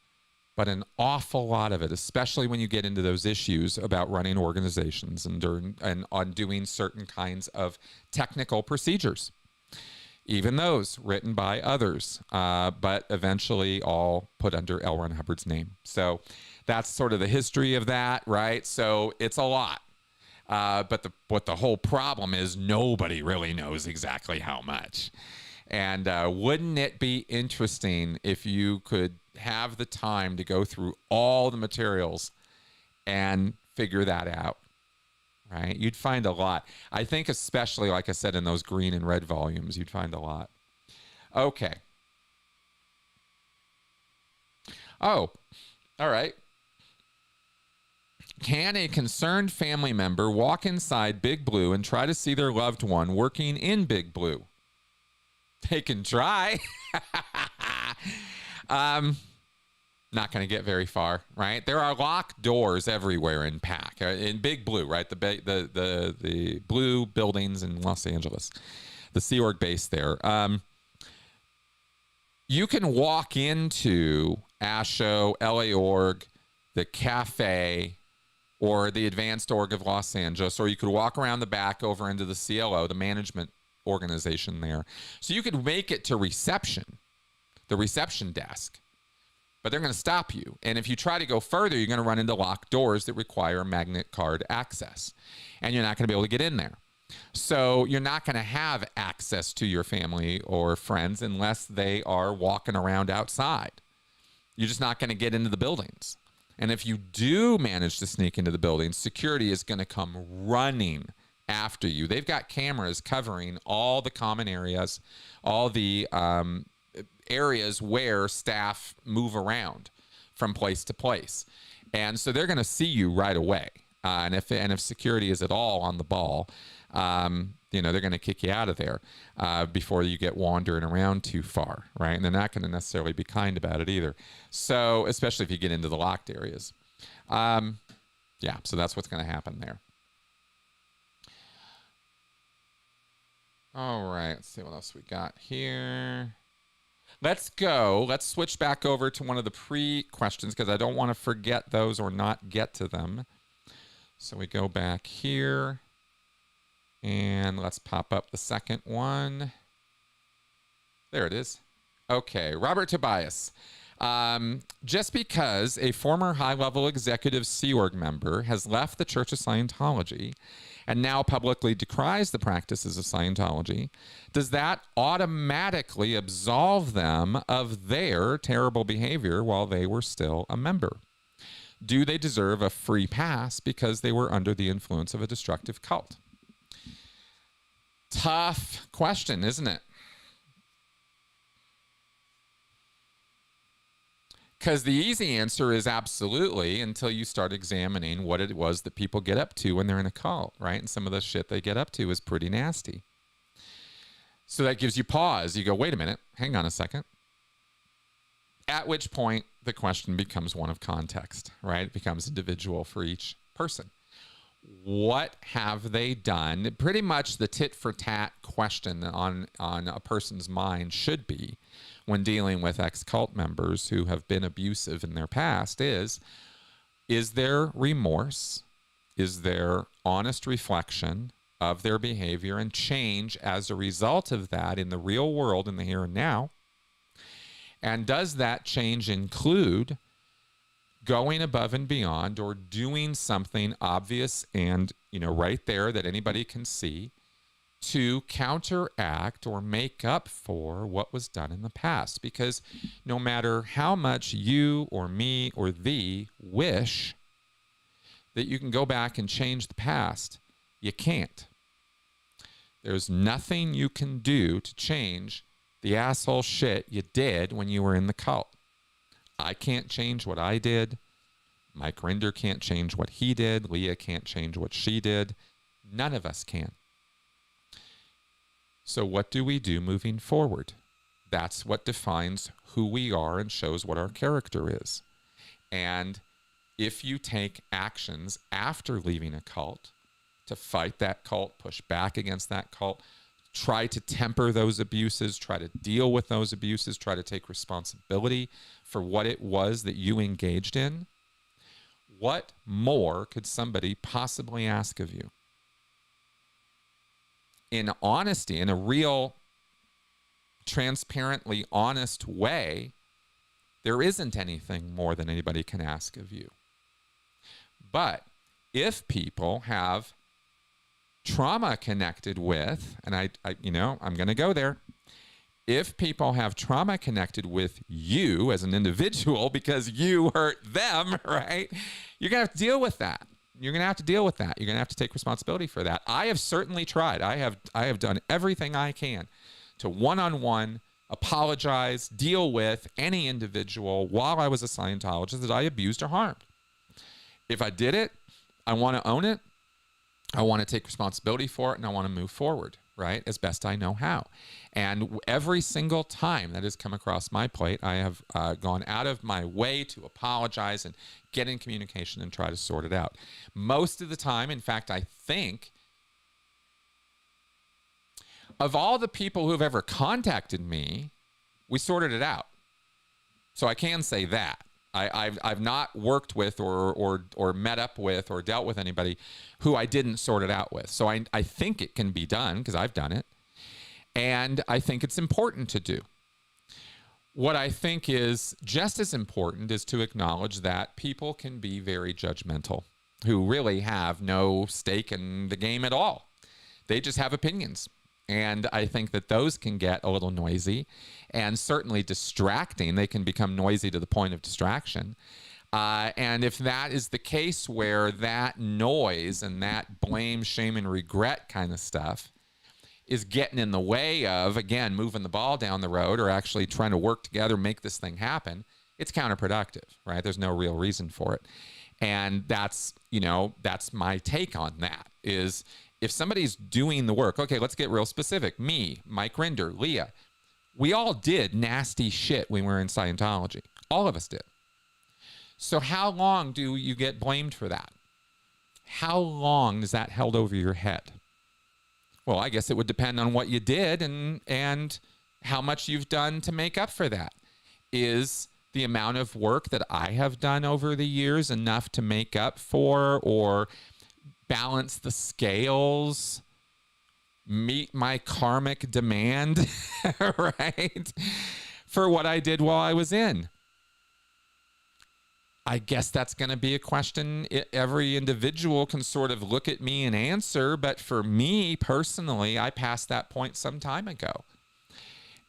but an awful lot of it, especially when you get into those issues about running organizations and on doing certain kinds of technical procedures. Even those written by others, but eventually all put under L. Ron Hubbard's name. So that's sort of the history of that, right? So it's a lot. But what the whole problem is, nobody really knows exactly how much. And wouldn't it be interesting if you could have the time to go through all the materials and figure that out, right? You'd find a lot. I think especially, like I said, in those green and red volumes, you'd find a lot. Okay. Oh, all right. Can a concerned family member walk inside Big Blue and try to see their loved one working in Big Blue? They can try. Not going to get very far, right? There are locked doors everywhere in PAC, in Big Blue, right? The blue buildings in Los Angeles, the Sea Org base there. You can walk into ASHO, LA Org, the cafe, or the Advanced Org of Los Angeles, or you could walk around the back over into the CLO, the management organization there. So you could make it to reception, the reception desk, but they're going to stop you. And if you try to go further, you're going to run into locked doors that require magnet card access, and you're not going to be able to get in there. So you're not going to have access to your family or friends unless they are walking around outside. You're just not going to get into the buildings. And if you do manage to sneak into the building, security is going to come running after you. They've got cameras covering all the common areas, all the areas where staff move around from place to place. And so they're going to see you right away. And if security is at all on the ball, they're going to kick you out of there before you get wandering around too far, right? And they're not going to necessarily be kind about it either. So, especially if you get into the locked areas. So that's what's going to happen there. All right, let's see what else we got here. Let's go. Let's switch back over to one of the pre-questions because I don't want to forget those or not get to them. So we go back here and let's pop up the second one. There it is. Okay, Robert Tobias. Just because a former high-level executive Sea Org member has left the Church of Scientology and now publicly decries the practices of Scientology, does that automatically absolve them of their terrible behavior while they were still a member? Do they deserve a free pass because they were under the influence of a destructive cult? Tough question, isn't it? Because the easy answer is absolutely, until you start examining what it was that people get up to when they're in a cult, right? And some of the shit they get up to is pretty nasty. So that gives you pause. You go, wait a minute, hang on a second. At which point the question becomes one of context, right? It becomes individual for each person. What have they done? Pretty much the tit for tat question on a person's mind should be, when dealing with ex-cult members who have been abusive in their past, is there remorse? Is there honest reflection of their behavior and change as a result of that in the real world, in the here and now? And does that change include going above and beyond or doing something obvious and, right there that anybody can see to counteract or make up for what was done in the past? Because no matter how much you or me or thee wish that you can go back and change the past, you can't. There's nothing you can do to change the asshole shit you did when you were in the cult. I can't change what I did. Mike Rinder can't change what he did. Leah can't change what she did. None of us can. So what do we do moving forward? That's what defines who we are and shows what our character is. And if you take actions after leaving a cult to fight that cult, push back against that cult, try to temper those abuses, try to deal with those abuses, try to take responsibility for what it was that you engaged in, what more could somebody possibly ask of you? In honesty, in a real, transparently honest way, there isn't anything more than anybody can ask of you. But if people have trauma connected with, and I'm going to go there. If people have trauma connected with you as an individual because you hurt them, right? You're going to have to deal with that. You're going to have to deal with that. You're going to have to take responsibility for that. I have certainly tried. I have done everything I can to one-on-one apologize, deal with any individual while I was a Scientologist that I abused or harmed. If I did it, I want to own it. I want to take responsibility for it, and I want to move forward, right, as best I know how. And every single time that has come across my plate, I have gone out of my way to apologize and get in communication and try to sort it out. Most of the time, in fact, I think of all the people who have ever contacted me, we sorted it out. So I can say that. I've not worked with or met up with or dealt with anybody who I didn't sort it out with. So I think it can be done because I've done it. And I think it's important to do. What I think is just as important is to acknowledge that people can be very judgmental who really have no stake in the game at all. They just have opinions. And I think that those can get a little noisy and certainly distracting. They can become noisy to the point of distraction. And if that is the case where that noise and that blame, shame, and regret kind of stuff is getting in the way of, again, moving the ball down the road or actually trying to work together, make this thing happen, it's counterproductive, right? There's no real reason for it. And that's my take on that is, if somebody's doing the work, okay, let's get real specific. Me, Mike Rinder, Leah, we all did nasty shit when we were in Scientology. All of us did. So how long do you get blamed for that? How long is that held over your head? Well, I guess it would depend on what you did and how much you've done to make up for that. Is the amount of work that I have done over the years enough to make up for or balance the scales, meet my karmic demand, right? For what I did while I was in? I guess that's going to be a question every individual can sort of look at me and answer. But for me personally, I passed that point some time ago.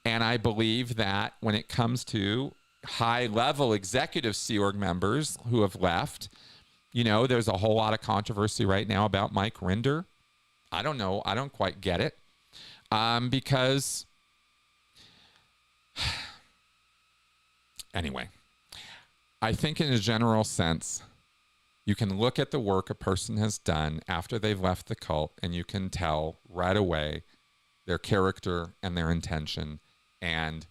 And I believe that when it comes to high-level executive Sea Org members who have left, you know, there's a whole lot of controversy right now about Mike Rinder. I don't know. I don't quite get it. Because anyway, I think in a general sense, you can look at the work a person has done after they've left the cult, and you can tell right away their character and their intention and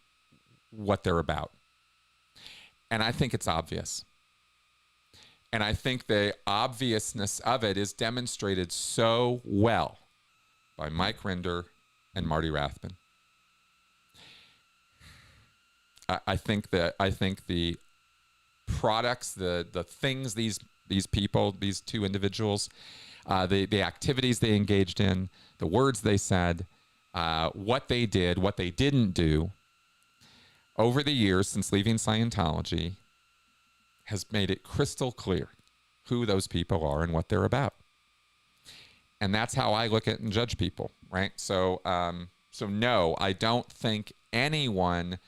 what they're about. And I think it's obvious. And I think the obviousness of it is demonstrated so well by Mike Rinder and Marty Rathbun. I think the products, the things these people, these two individuals, the activities they engaged in, the words they said, what they did, what they didn't do over the years since leaving Scientology has made it crystal clear who those people are and what they're about. And that's how I look at and judge people, right? So no, I don't think anyone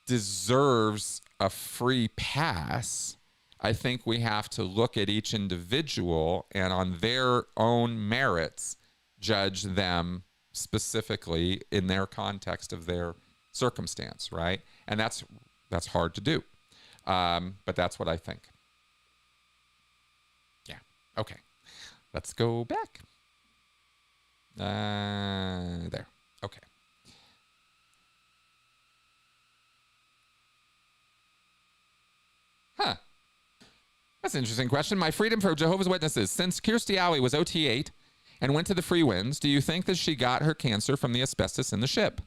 deserves a free pass. I think we have to look at each individual and on their own merits judge them specifically in their context of their circumstance, right? And that's hard to do. But that's what I think. Yeah. Okay. Let's go back. There. Okay. Huh. That's an interesting question. My freedom for Jehovah's Witnesses. Since Kirstie Alley was OT8 and went to the Freewinds, do you think that she got her cancer from the asbestos in the ship?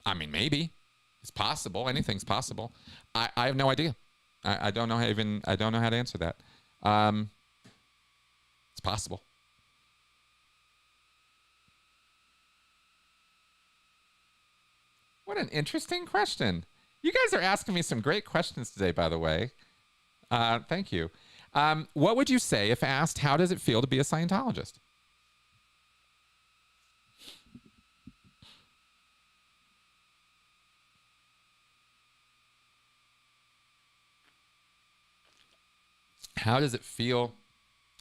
I mean, maybe. It's possible. Anything's possible. I have no idea. I don't know how to answer that. It's possible. What an interesting question. You guys are asking me some great questions today, by the way. Thank you. What would you say if asked, how does it feel to be a Scientologist? How does it feel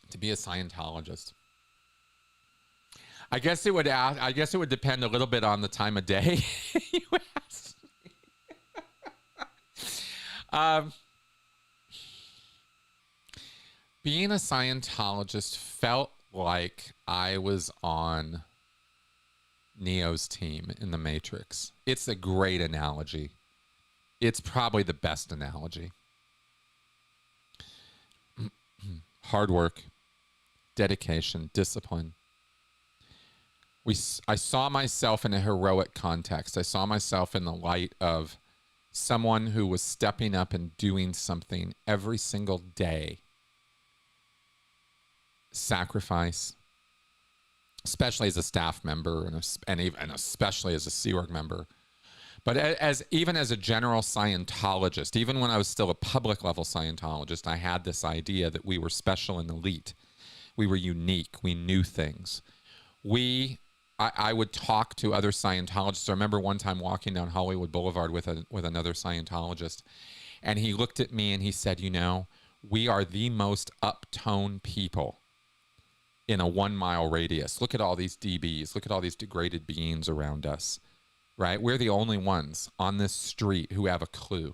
to be a Scientologist? I guess it would depend a little bit on the time of day you asked me. Being a Scientologist felt like I was on Neo's team in The Matrix. It's a great analogy. It's probably the best analogy. Hard work, dedication, discipline. I saw myself in a heroic context. I saw myself in the light of someone who was stepping up and doing something every single day. Sacrifice, especially as a staff member and especially as a Sea Org member. But even as a general Scientologist, even when I was still a public level Scientologist, I had this idea that we were special and elite. We were unique. We knew things. I would talk to other Scientologists. I remember one time walking down Hollywood Boulevard with another Scientologist, and he looked at me and he said, you know, we are the most uptone people in a 1 mile radius. Look at all these DBs. Look at all these degraded beings around us. Right? We're the only ones on this street who have a clue.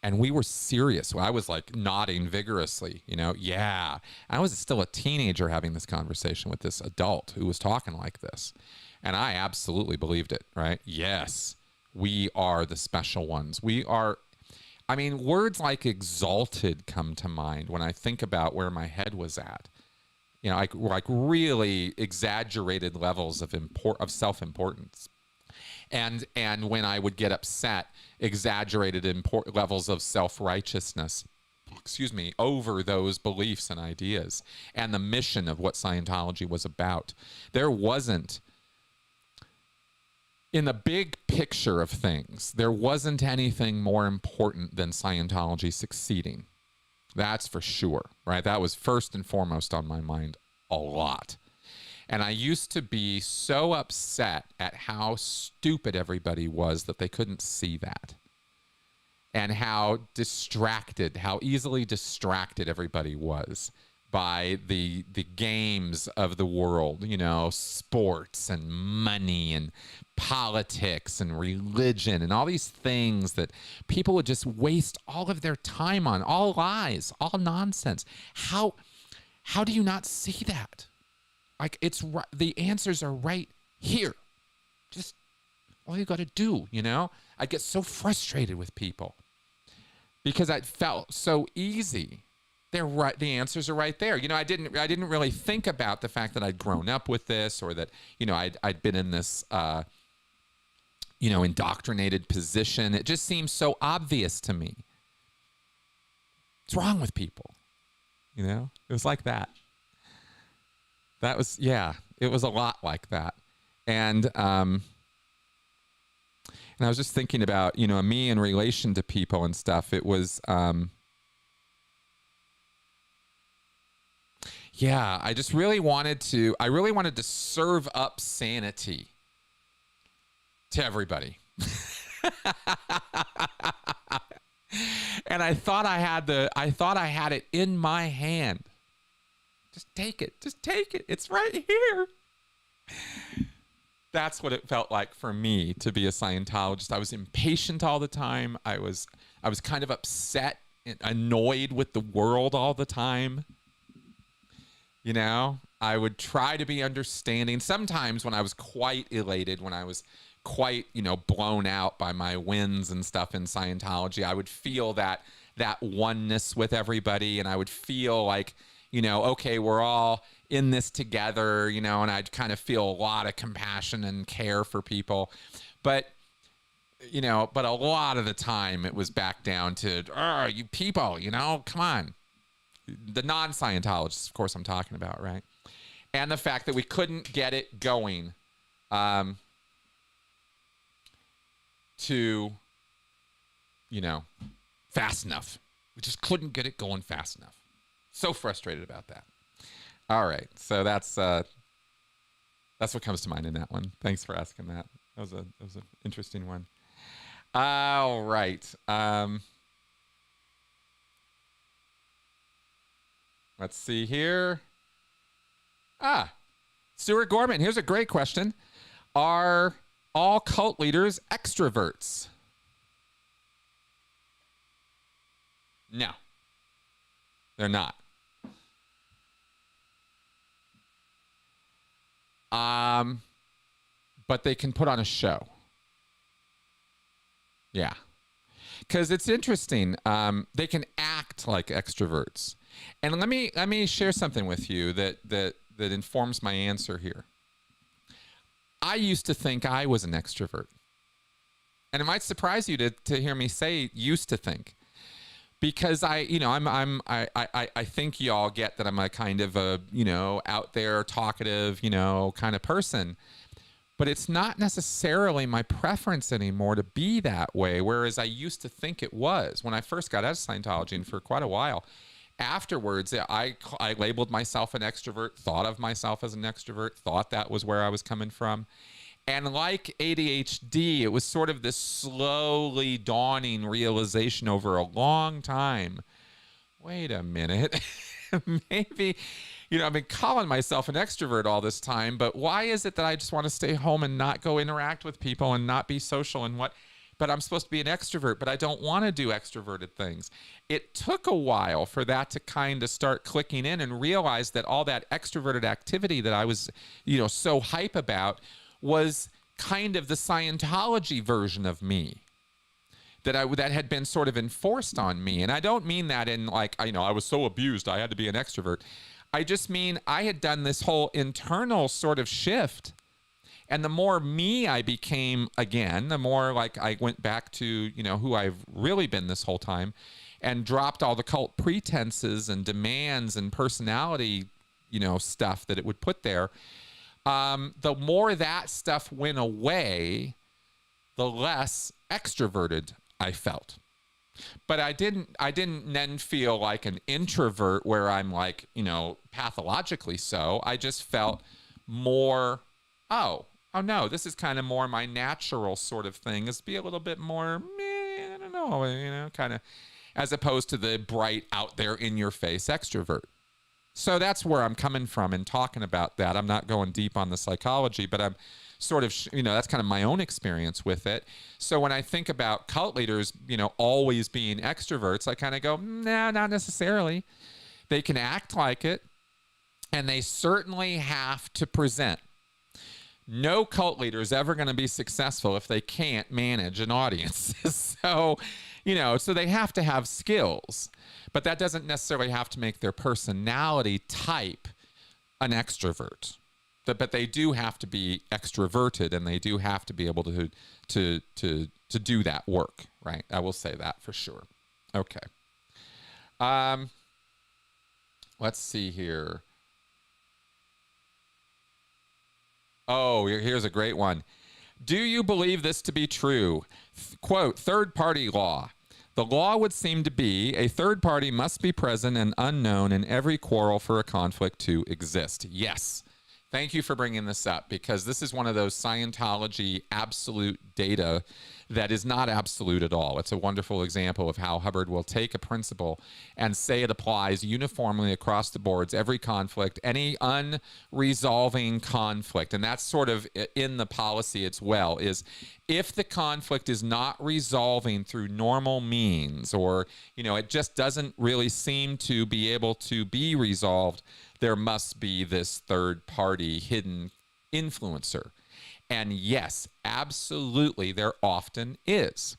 And we were serious. I was like nodding vigorously, you know, yeah. I was still a teenager having this conversation with this adult who was talking like this. And I absolutely believed it, right? Yes, we are the special ones. We are, I mean, words like exalted come to mind when I think about where my head was at. You know, like really exaggerated levels of self-importance. And when I would get upset, exaggerated levels of self-righteousness, over those beliefs and ideas and the mission of what Scientology was about. There wasn't, in the big picture of things, there wasn't anything more important than Scientology succeeding. That's for sure, right? That was first and foremost on my mind a lot. And I used to be so upset at how stupid everybody was that they couldn't see that. And how easily distracted everybody was by the games of the world, you know, sports and money and politics and religion and all these things that people would just waste all of their time on, all lies, all nonsense. How do you not see that? Like, it's the answers are right here. Just all you got to do, you know? I get so frustrated with people because it felt so easy. They're right. The answers are right there. You know, I didn't really think about the fact that I'd grown up with this, or that, you know, I'd been in this, you know, indoctrinated position. It just seems so obvious to me. What's wrong with people? You know, it was like that. That was, yeah, it was a lot like that. And I was just thinking about, you know, me in relation to people and stuff. It was, yeah, I really wanted to serve up sanity to everybody. And I thought I had it in my hand. Just take it. It's right here. That's what it felt like for me to be a Scientologist. I was impatient all the time. I was kind of upset and annoyed with the world all the time. You know, I would try to be understanding. Sometimes when I was quite elated, when I was quite, you know, blown out by my wins and stuff in Scientology, I would feel that oneness with everybody, and I would feel like, you know, okay, we're all in this together, you know, and I'd kind of feel a lot of compassion and care for people. But, you know, a lot of the time it was back down to, you people, you know, come on. The non-Scientologists, of course, I'm talking about, right? And the fact that we couldn't get it going to, you know, fast enough. We just couldn't get it going fast enough. So frustrated about that. All right, so that's what comes to mind in that one. Thanks for asking that. That was an interesting one. All right. Let's see here. Stuart Gorman. Here's a great question. Are all cult leaders extroverts? No, they're not. But they can put on a show. Yeah. Because it's interesting. They can act like extroverts. And let me share something with you that informs my answer here. I used to think I was an extrovert. And it might surprise you to hear me say used to think. Because I think y'all get that I'm a kind of a, you know, out there talkative, you know, kind of person. But it's not necessarily my preference anymore to be that way, whereas I used to think it was when I first got out of Scientology, and for quite a while. Afterwards, I labeled myself an extrovert, thought of myself as an extrovert, thought that was where I was coming from. And like ADHD, it was sort of this slowly dawning realization over a long time. Wait a minute. Maybe, you know, I've been calling myself an extrovert all this time, but why is it that I just want to stay home and not go interact with people and not be social and what? But I'm supposed to be an extrovert, but I don't want to do extroverted things. It took a while for that to kind of start clicking in and realize that all that extroverted activity that I was, you know, so hype about was kind of the Scientology version of me that had been sort of enforced on me. And I don't mean that in like, you know, I was so abused I had to be an extrovert. I just mean I had done this whole internal sort of shift. And the more me I became again, the more like I went back to, you know, who I've really been this whole time, and dropped all the cult pretenses and demands and personality, you know, stuff that it would put there. The more that stuff went away, the less extroverted I felt. But I didn't then feel like an introvert where I'm like, you know, pathologically so. I just felt more, oh no, this is kind of more my natural sort of thing, is be a little bit more, I don't know, you know, kind of, as opposed to the bright, out there, in your face extrovert. So that's where I'm coming from in talking about that. I'm not going deep on the psychology, but I'm sort of, you know, that's kind of my own experience with it. So when I think about cult leaders, you know, always being extroverts, I kind of go, no, not necessarily. They can act like it, and they certainly have to present. No cult leader is ever going to be successful if they can't manage an audience. So, you know, so they have to have skills, but that doesn't necessarily have to make their personality type an extrovert. But they do have to be extroverted, and they do have to be able to do that work, right? I will say that for sure. Okay. Let's see here. Oh, here's a great one. Do you believe this to be true? Quote, third-party law. The law would seem to be a third party must be present and unknown in every quarrel for a conflict to exist. Yes. Thank you for bringing this up, because this is one of those Scientology absolute data that is not absolute at all. It's a wonderful example of how Hubbard will take a principle and say it applies uniformly across the boards, every conflict, any unresolving conflict. And that's sort of in the policy as well, is if the conflict is not resolving through normal means, or, you know, it just doesn't really seem to be able to be resolved, there must be this third party hidden influencer. And yes, absolutely, there often is.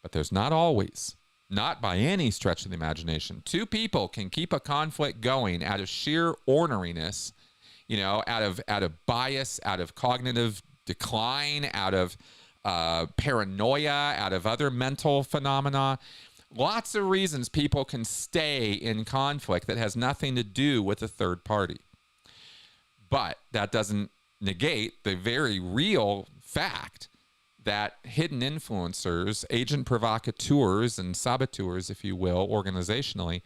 But there's not always, not by any stretch of the imagination. Two people can keep a conflict going out of sheer orneriness, you know, out of bias, out of cognitive decline, out of paranoia, out of other mental phenomena. Lots of reasons people can stay in conflict that has nothing to do with a third party. But that doesn't negate the very real fact that hidden influencers, agent provocateurs and saboteurs, if you will, organizationally,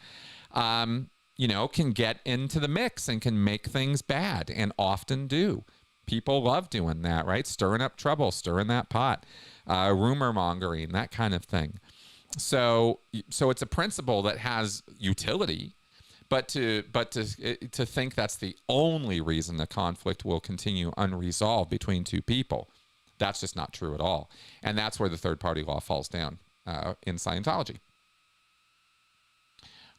you know, can get into the mix and can make things bad, and often do. People love doing that, right? Stirring up trouble, stirring that pot, rumor mongering, that kind of thing. So it's a principle that has utility, but to think that's the only reason the conflict will continue unresolved between two people, that's just not true at all. And that's where the third party law falls down in Scientology.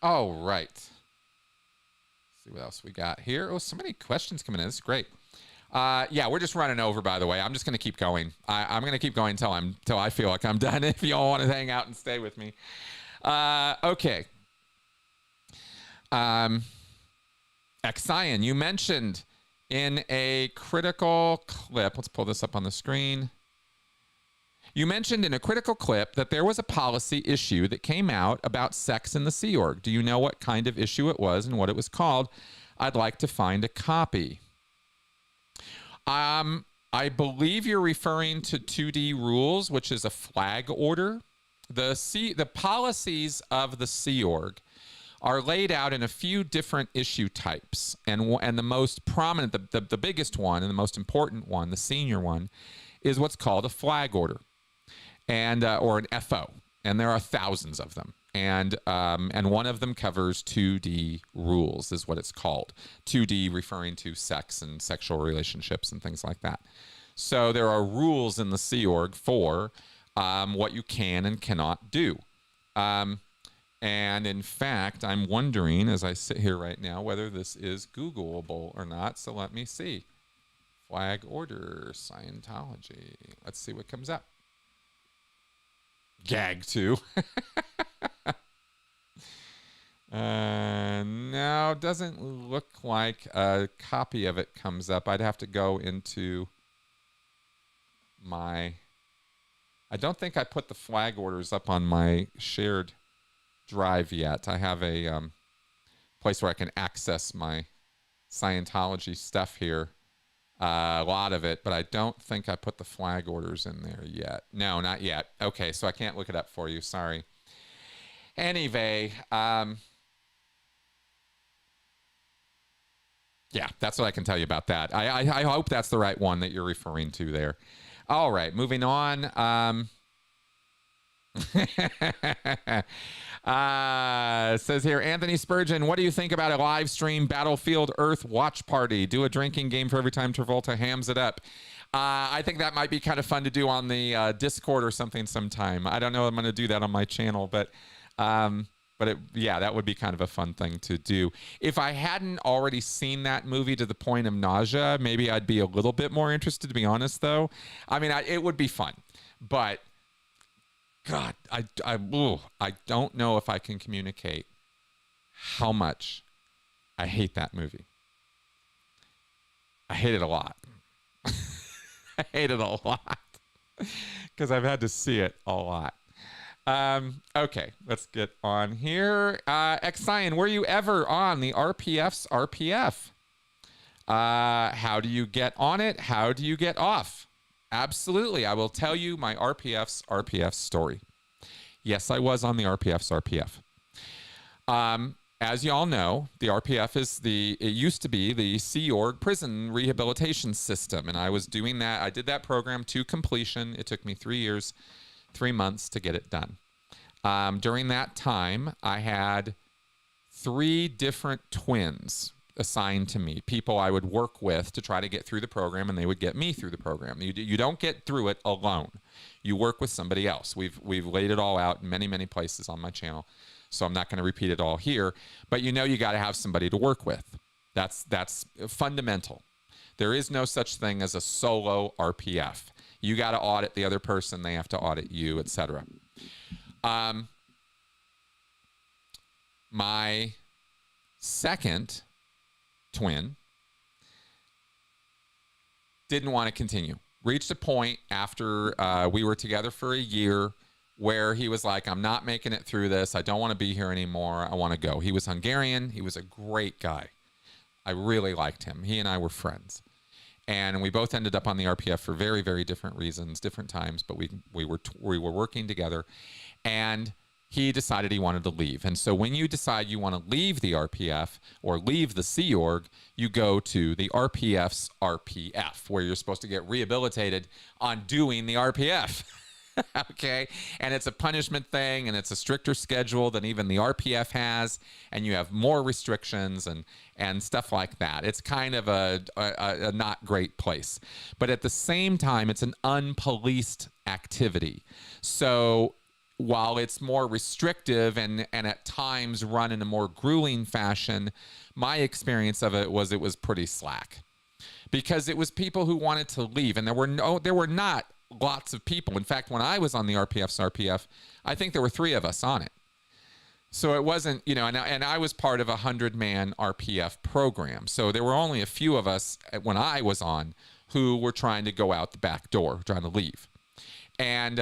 Oh, right. Let's see what else we got here. Oh, so many questions coming in. This is great. Yeah, we're just running over, by the way. I'm just going to keep going. I'm going to keep going until I feel like I'm done, if you all want to hang out and stay with me. Okay. Xion, you mentioned in a critical clip, let's pull this up on the screen. You mentioned in a critical clip that there was a policy issue that came out about sex in the Sea Org. Do you know what kind of issue it was and what it was called? I'd like to find a copy. I believe you're referring to 2D rules, which is a flag order. The policies of the Sea Org are laid out in a few different issue types, and the most prominent, the biggest one and the most important one, the senior one, is what's called a flag order, and or an FO, and there are thousands of them. And one of them covers 2D rules, is what it's called. 2D referring to sex and sexual relationships and things like that. So there are rules in the Sea Org for what you can and cannot do. And in fact, I'm wondering, as I sit here right now, whether this is Googleable or not. So let me see. Flag order, Scientology. Let's see what comes up. Gag 2. No, doesn't look like a copy of it comes up. I'd have to go into my... I don't think I put the flag orders up on my shared drive yet. I have a place where I can access my Scientology stuff here. A lot of it, but I don't think I put the flag orders in there yet. No, not yet. Okay, so I can't look it up for you. Sorry. Anyway, yeah, that's what I can tell you about that. I hope that's the right one that you're referring to there. All right, moving on. Says here, Anthony Spurgeon, what do you think about a live stream Battlefield Earth watch party? Do a drinking game for every time Travolta hams it up. I think that might be kind of fun to do on the Discord or something sometime. I don't know if I'm going to do that on my channel, but yeah, that would be kind of a fun thing to do. If I hadn't already seen that movie to the point of nausea, maybe I'd be a little bit more interested, to be honest, though. I mean, it would be fun, but God, I don't know if I can communicate how much I hate that movie. I hate it a lot. I hate it a lot because I've had to see it a lot. Okay, let's get on here. X-Cyan, were you ever on the RPF's RPF? How do you get on it? How do you get off? Absolutely. I will tell you my RPF's RPF story. Yes, I was on the RPF's RPF. As you all know, the RPF is it used to be the Sea Org prison rehabilitation system. And I was doing that. I did that program to completion. It took me 3 years, 3 months to get it done. During that time, I had 3 different twins assigned to me, people I would work with to try to get through the program, and they would get me through the program. You don't get through it alone. You work with somebody else. We've laid it all out in many places on my channel, so I'm not going to repeat it all here. But you got to have somebody to work with. That's fundamental. There is no such thing as a solo RPF. You got to audit the other person. They have to audit you, etc. My second twin didn't want to continue. Reached a point after we were together for a year where he was like, I'm not making it through this. I don't want to be here anymore. I want to go. He was Hungarian. He was a great guy. I really liked him. He and I were friends. And we both ended up on the RPF for very, very different reasons, different times, but we were working together. And he decided he wanted to leave. And so when you decide you want to leave the RPF or leave the Sea Org, you go to the RPF's RPF, where you're supposed to get rehabilitated on doing the RPF. Okay? And it's a punishment thing, and it's a stricter schedule than even the RPF has, and you have more restrictions and stuff like that. It's kind of a not great place. But at the same time, it's an unpoliced activity. So while it's more restrictive and at times run in a more grueling fashion, my experience of it was pretty slack, because it was people who wanted to leave, and there were not lots of people. In fact, when I was on the RPF's RPF, I think there were 3 of us on it. So it wasn't, and I was part of a 100-man RPF program. So there were only a few of us when I was on who were trying to go out the back door, trying to leave. And,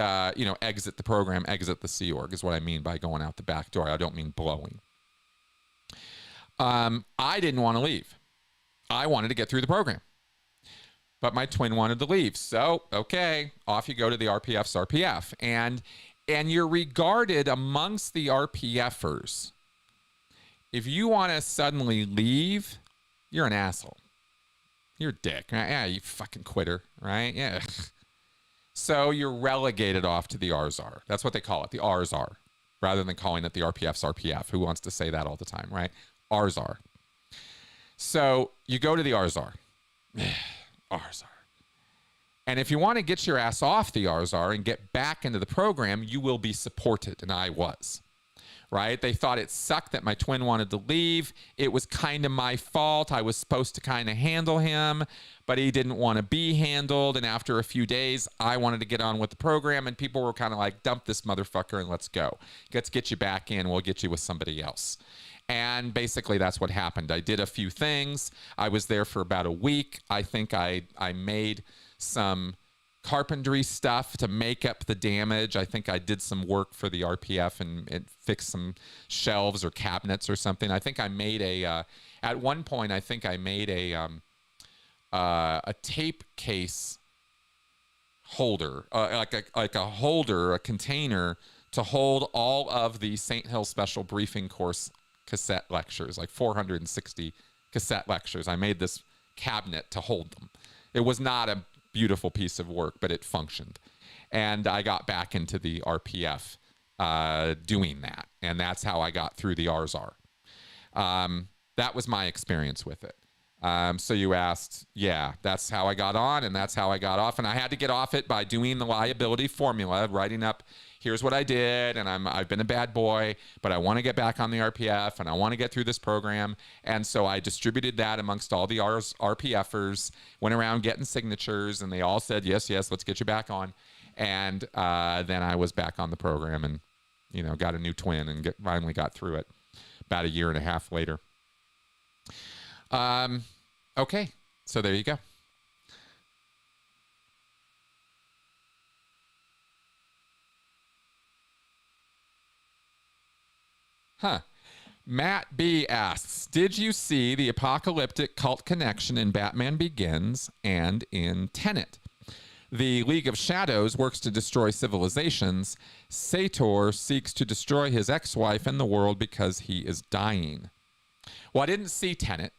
exit the program, exit the Sea Org is what I mean by going out the back door. I don't mean blowing. I didn't want to leave. I wanted to get through the program. But my twin wanted to leave. So, okay, off you go to the RPF's RPF. And you're regarded amongst the RPFers. If you want to suddenly leave, you're an asshole. You're a dick. Yeah, you fucking quitter, right? Yeah. So you're relegated off to the RZAR. That's what they call it, the RZAR, rather than calling it the RPF's RPF. Who wants to say that all the time, right? RZAR. So you go to the RZAR. RZAR. And if you want to get your ass off the RZAR and get back into the program, you will be supported, and I was. Right? They thought it sucked that my twin wanted to leave. It was kind of my fault. I was supposed to kind of handle him, but he didn't want to be handled. And after a few days, I wanted to get on with the program, and people were kind of like, dump this motherfucker and let's go. Let's get you back in. We'll get you with somebody else. And basically that's what happened. I did a few things. I was there for about a week. I think I made some carpentry stuff to make up the damage. I think I did some work for the RPF and fixed some shelves or cabinets or something. I think I made at one point, I think I made a tape case holder, like a holder, a container to hold all of the St. Hill Special Briefing Course cassette lectures, like 460 cassette lectures. I made this cabinet to hold them. It was not a beautiful piece of work, but it functioned. And I got back into the RPF doing that. And that's how I got through the RSR. That was my experience with it. So you asked, yeah, that's how I got on and that's how I got off. And I had to get off it by doing the liability formula, writing up, here's what I did, and I've been a bad boy, but I want to get back on the RPF, and I want to get through this program. And so I distributed that amongst all the RPFers, went around getting signatures, and they all said, yes, let's get you back on. And then I was back on the program and, got a new twin and finally got through it about a year and a half later. Okay, so there you go. Matt B asks, did you see the apocalyptic cult connection in Batman Begins and in Tenet? The League of Shadows works to destroy civilizations. Sator seeks to destroy his ex-wife and the world because he is dying. Well, I didn't see Tenet.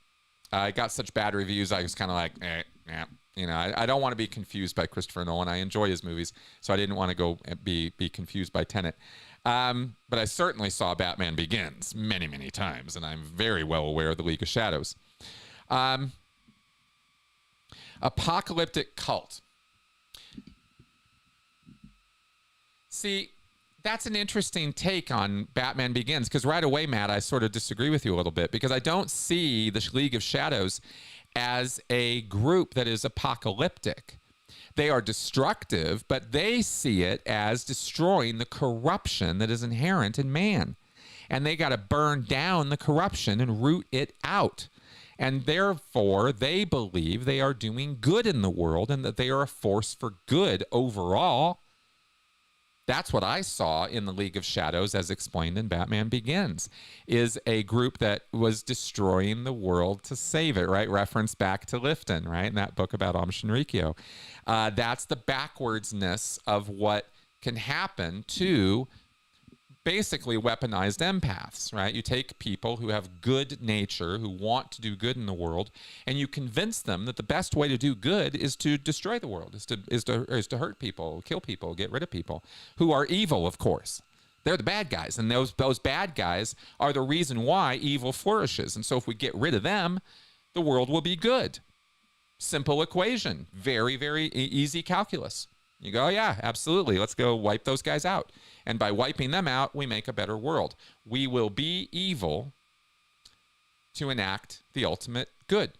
I got such bad reviews, I was kind of like, I don't want to be confused by Christopher Nolan. I enjoy his movies, so I didn't want to go be confused by Tenet. But I certainly saw Batman Begins many, many times, and I'm very well aware of the League of Shadows. Apocalyptic cult. See, that's an interesting take on Batman Begins, because right away, Matt, I sort of disagree with you a little bit, because I don't see the League of Shadows as a group that is apocalyptic. They are destructive, but they see it as destroying the corruption that is inherent in man. And they got to burn down the corruption and root it out. And therefore, they believe they are doing good in the world and that they are a force for good overall. That's what I saw in the League of Shadows, as explained in Batman Begins, is a group that was destroying the world to save it, right? Reference back to Lifton, right? In that book about Aum Shinrikyo. That's the backwardsness of what can happen to basically weaponized empaths, right? You take people who have good nature, who want to do good in the world, and you convince them that the best way to do good is to destroy the world, is to hurt people, kill people, get rid of people who are evil, of course. They're the bad guys, and those bad guys are the reason why evil flourishes. And so if we get rid of them, the world will be good. Simple equation, very, very easy calculus. You go, yeah, absolutely. Let's go wipe those guys out. And by wiping them out, we make a better world. We will be evil to enact the ultimate good.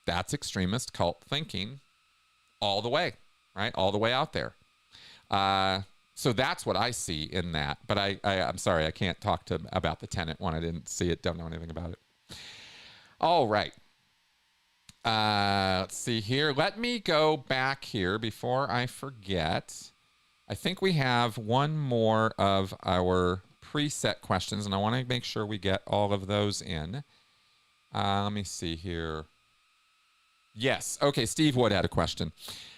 That's extremist cult thinking all the way, right? All the way out there. So that's what I see in that. But I'm sorry, I can't talk about the Tenet one. I didn't see it, don't know anything about it. All right. Let's see here. Let me go back here before I forget. I think we have one more of our preset questions, and I want to make sure we get all of those in. Let me see here. Yes. Okay, Steve Wood had a question.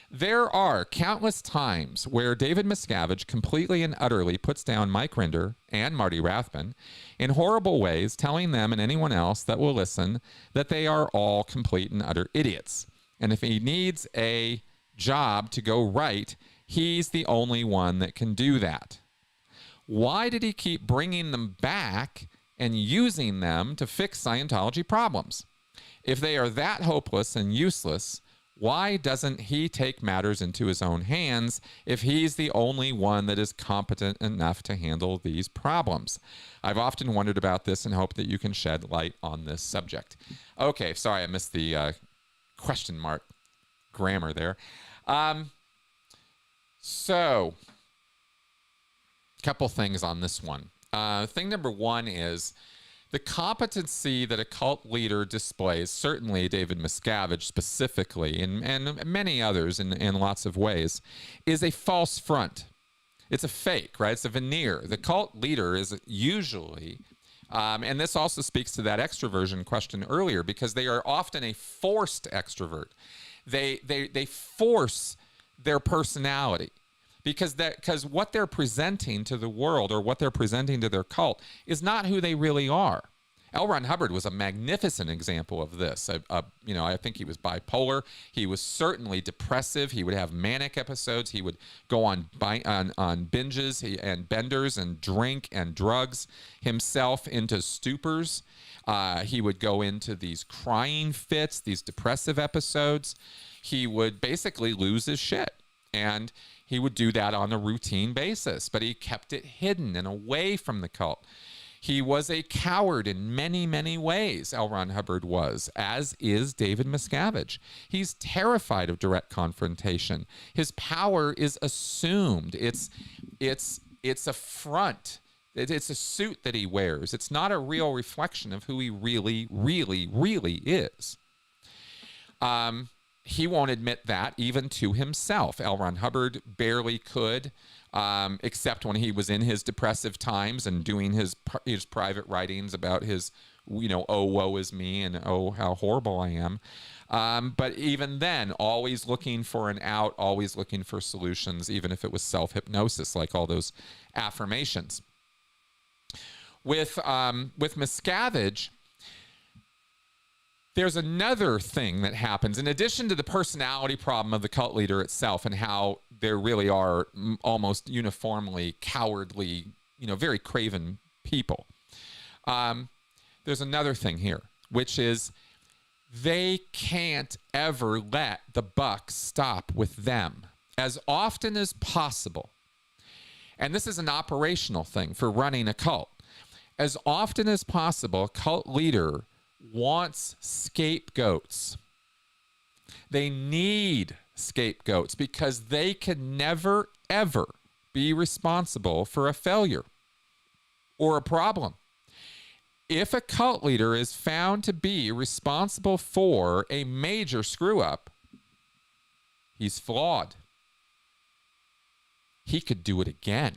There are countless times where David Miscavige completely and utterly puts down Mike Rinder and Marty Rathbun in horrible ways, telling them and anyone else that will listen that they are all complete and utter idiots. And if he needs a job to go right, he's the only one that can do that. Why did he keep bringing them back and using them to fix Scientology problems? If they are that hopeless and useless, why doesn't he take matters into his own hands if he's the only one that is competent enough to handle these problems? I've often wondered about this and hope that you can shed light on this subject. Okay, sorry, I missed the question mark grammar there. So, a couple things on this one. Thing number one is the competency that a cult leader displays, certainly David Miscavige specifically, and many others in lots of ways, is a false front. It's a fake, right? It's a veneer. The cult leader is usually, and this also speaks to that extroversion question earlier, because they are often a forced extrovert. They force their personality. Because what they're presenting to the world, or what they're presenting to their cult, is not who they really are. L. Ron Hubbard was a magnificent example of this. I think he was bipolar. He was certainly depressive. He would have manic episodes. He would go on binges and benders and drink and drugs himself into stupors. He would go into these crying fits, these depressive episodes. He would basically lose his shit. And he would do that on a routine basis, but he kept it hidden and away from the cult. He was a coward in many, many ways, L. Ron Hubbard was, as is David Miscavige. He's terrified of direct confrontation. His power is assumed. It's a front. It's a suit that he wears. It's not a real reflection of who he really, really, really is. He won't admit that even to himself. L. Ron Hubbard barely could, except when he was in his depressive times and doing his private writings about his, oh, woe is me, and oh, how horrible I am. But even then, always looking for an out, always looking for solutions, even if it was self-hypnosis, like all those affirmations. With Miscavige, there's another thing that happens in addition to the personality problem of the cult leader itself, and how there really are almost uniformly cowardly, very craven people. There's another thing here, which is they can't ever let the buck stop with them as often as possible. And this is an operational thing for running a cult. As often as possible, a cult leader wants scapegoats. They need scapegoats because they can never, ever be responsible for a failure or a problem. If a cult leader is found to be responsible for a major screw up, he's flawed. He could do it again.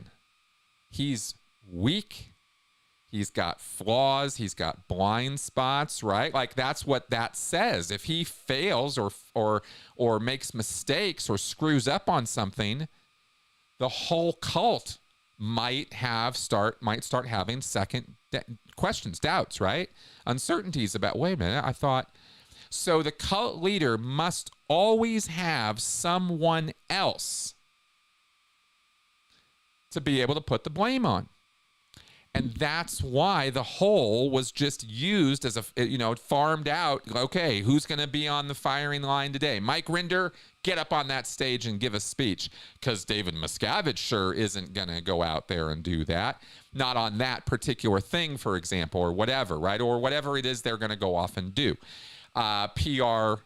He's weak. He's got flaws. He's got blind spots, right? Like that's what that says. If he fails or makes mistakes or screws up on something, the whole cult might start having second questions, doubts, right? Uncertainties about, wait a minute, I thought. So the cult leader must always have someone else to be able to put the blame on. And that's why the whole was just used as farmed out. Okay, who's going to be on the firing line today? Mike Rinder, get up on that stage and give a speech. Because David Miscavige sure isn't going to go out there and do that. Not on that particular thing, for example, or whatever, right? Or whatever it is they're going to go off and do. PR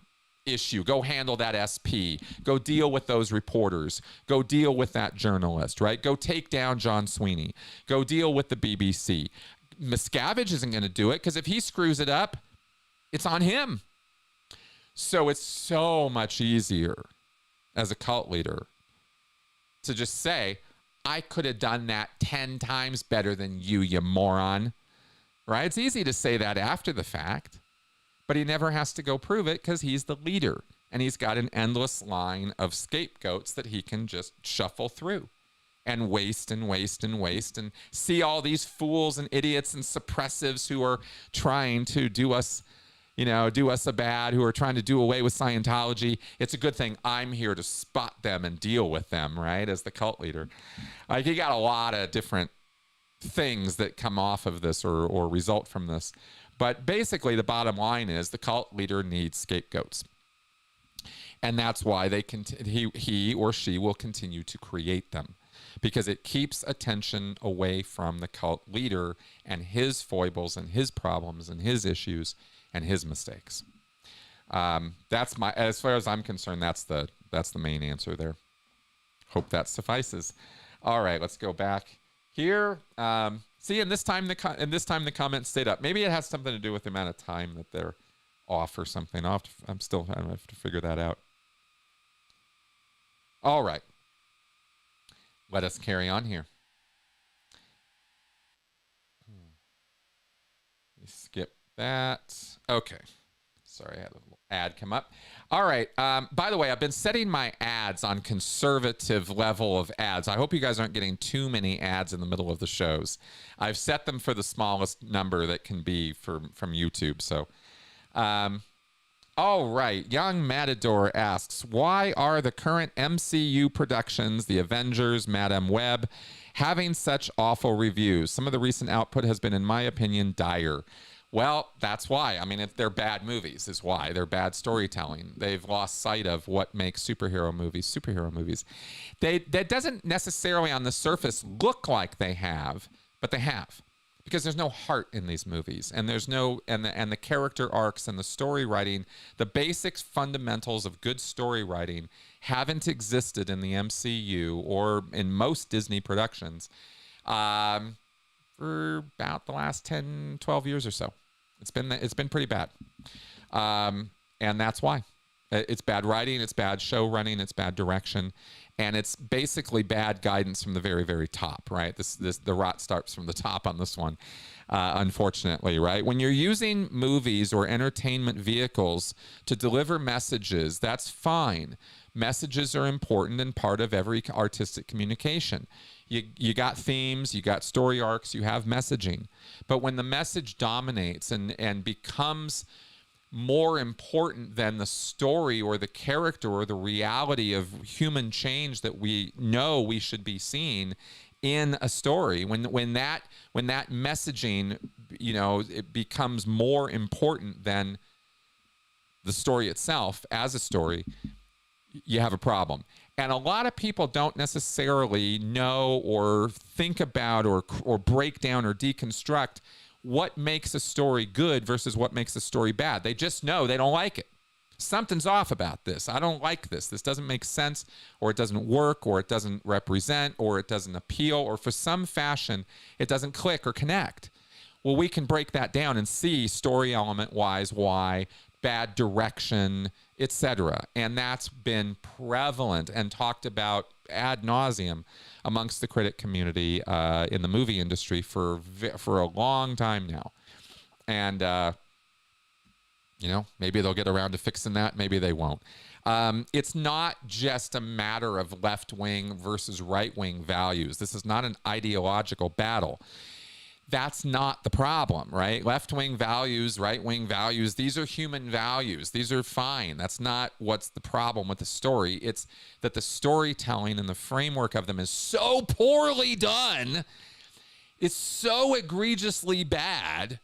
issue. Go handle that SP. Go deal with those reporters. Go deal with that journalist, right? Go take down John Sweeney. Go deal with the BBC. Miscavige isn't going to do it because if he screws it up, it's on him. So it's so much easier as a cult leader to just say, I could have done that 10 times better than you moron, right? It's easy to say that after the fact. But he never has to go prove it because he's the leader. And he's got an endless line of scapegoats that he can just shuffle through and waste and waste and waste and see all these fools and idiots and suppressives who are trying to do us a bad, who are trying to do away with Scientology. It's a good thing I'm here to spot them and deal with them, right, as the cult leader. Like, he got a lot of different things that come off of this or result from this. But basically, the bottom line is the cult leader needs scapegoats. And that's why he or she will continue to create them, because it keeps attention away from the cult leader and his foibles and his problems and his issues and his mistakes. As far as I'm concerned, that's the main answer there. Hope that suffices. All right, let's go back here. See, and this time the comments stayed up. Maybe it has something to do with the amount of time that they're off or something. I have to figure that out. All right. Let us carry on here. Skip that. Okay. Sorry, I had a little ad come up. All right. By the way, I've been setting my ads on conservative level of ads. I hope you guys aren't getting too many ads in the middle of the shows. I've set them for the smallest number that can be from YouTube. So, all right. Young Matador asks, why are the current MCU productions, the Avengers, Madame Web, having such awful reviews? Some of the recent output has been, in my opinion, dire. Well, that's why. I mean, they're bad movies is why. They're bad storytelling. They've lost sight of what makes superhero movies. That doesn't necessarily on the surface look like they have, but they have. Because there's no heart in these movies, and there's no and the character arcs and the story writing, the basic fundamentals of good story writing haven't existed in the MCU or in most Disney productions for about the last 10, 12 years or so. It's been pretty bad, and that's why. It's bad writing, it's bad show running, it's bad direction, and it's basically bad guidance from the very, very top, right? The rot starts from the top on this one, unfortunately, right? When you're using movies or entertainment vehicles to deliver messages, that's fine. Messages are important and part of every artistic communication. You got themes, you got story arcs, you have messaging. But when the message dominates and becomes more important than the story or the character or the reality of human change that we know we should be seeing in a story, when that messaging, it becomes more important than the story itself as a story, you have a problem. And a lot of people don't necessarily know or think about or break down or deconstruct what makes a story good versus what makes a story bad. They just know they don't like it. Something's off about this. I don't like this. This doesn't make sense, or it doesn't work, or it doesn't represent, or it doesn't appeal, or for some fashion, it doesn't click or connect. Well, we can break that down and see story element-wise why, bad direction, etc. And that's been prevalent and talked about ad nauseum amongst the critic community in the movie industry for a long time now. And, maybe they'll get around to fixing that. Maybe they won't. It's not just a matter of left-wing versus right-wing values. This is not an ideological battle. That's not the problem, right? Left-wing values, right-wing values, these are human values. These are fine. That's not what's the problem with the story. It's that the storytelling and the framework of them is so poorly done. It's so egregiously bad,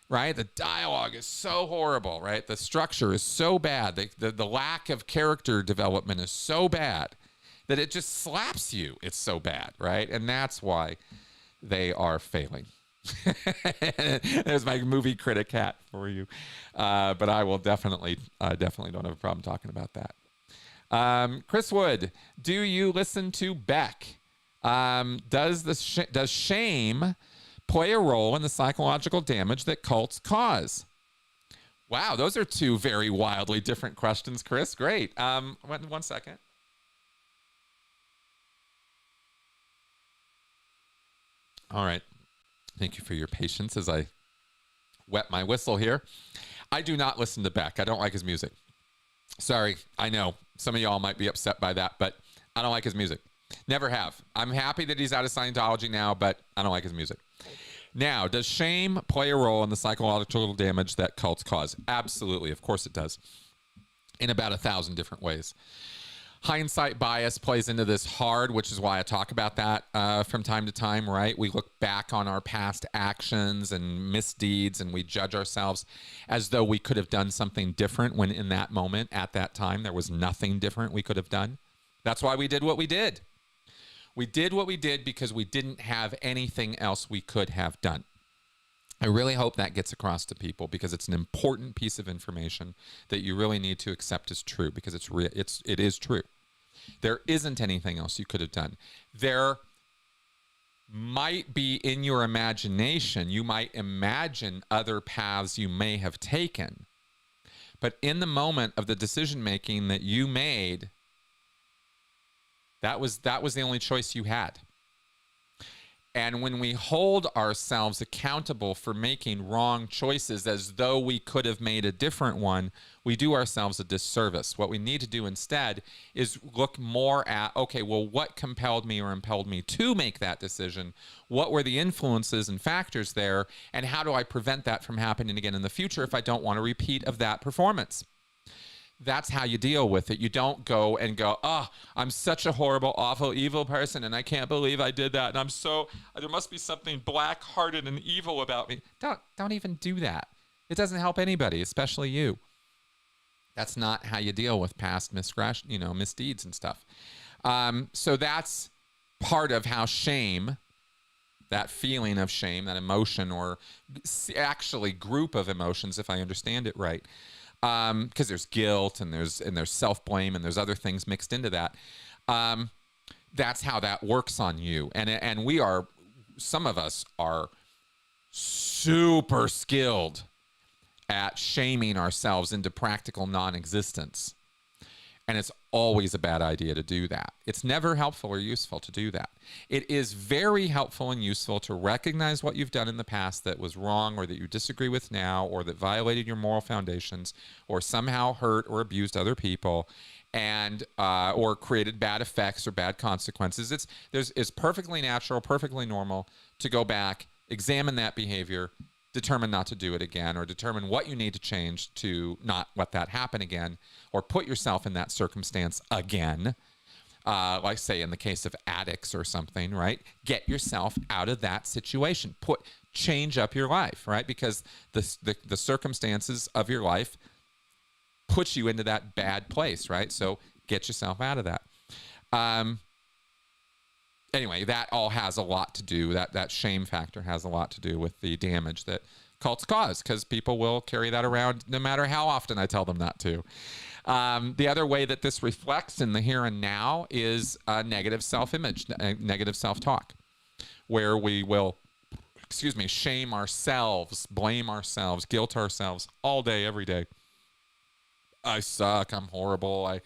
right? The dialogue is so horrible, right? The structure is so bad. The lack of character development is so bad that it just slaps you. It's so bad, right? And that's why they are failing. There's my movie critic hat for you, but I will definitely don't have a problem talking about that. Chris Wood, do you listen to Beck? Does shame play a role in the psychological damage that cults cause? Wow, those are two very wildly different questions, Chris. Great. One second. All right. Thank you for your patience as I wet my whistle here. I do not listen to Beck. I don't like his music. Sorry, I know some of y'all might be upset by that, but I don't like his music. Never have. I'm happy that he's out of Scientology now, but I don't like his music. Now, does shame play a role in the psychological damage that cults cause? Absolutely. Of course it does. In about 1,000 different ways. Hindsight bias plays into this hard, which is why I talk about that from time to time, right? We look back on our past actions and misdeeds and we judge ourselves as though we could have done something different when in that moment, at that time, there was nothing different we could have done. That's why we did what we did. We did what we did because we didn't have anything else we could have done. I really hope that gets across to people because it's an important piece of information that you really need to accept as true because it is true. There isn't anything else you could have done. There might be in your imagination. You might imagine other paths you may have taken. But in the moment of the decision making that you made, that was the only choice you had. And when we hold ourselves accountable for making wrong choices as though we could have made a different one, we do ourselves a disservice. What we need to do instead is look more at, okay, well, what compelled me or impelled me to make that decision? What were the influences and factors there? And how do I prevent that from happening again in the future if I don't want a repeat of that performance? That's how you deal with it. You don't go and go, oh, I'm such a horrible, awful, evil person, and I can't believe I did that. And there must be something black-hearted and evil about me. Don't even do that. It doesn't help anybody, especially you. That's not how you deal with past misdeeds and stuff. So that's part of how shame, that feeling of shame, that emotion, or actually group of emotions, if I understand it right, because there's guilt and there's self-blame and there's other things mixed into that. That's how that works on you. And some of us are super skilled at shaming ourselves into practical non-existence. And it's always a bad idea to do that. It's never helpful or useful to do that. It is very helpful and useful to recognize what you've done in the past that was wrong, or that you disagree with now, or that violated your moral foundations, or somehow hurt or abused other people, and or created bad effects or bad consequences. It's perfectly natural, perfectly normal to go back, examine that behavior, determine not to do it again, or determine what you need to change to not let that happen again, or put yourself in that circumstance again. Like say in the case of addicts or something, right? Get yourself out of that situation. Change up your life, right? Because the circumstances of your life puts you into that bad place, right? So get yourself out of that. Anyway, that all has a lot to do, that shame factor has a lot to do with the damage that cults cause, because people will carry that around no matter how often I tell them not to. The other way that this reflects in the here and now is negative self-image, negative self-talk, where we will, shame ourselves, blame ourselves, guilt ourselves all day, every day. I suck, I'm horrible,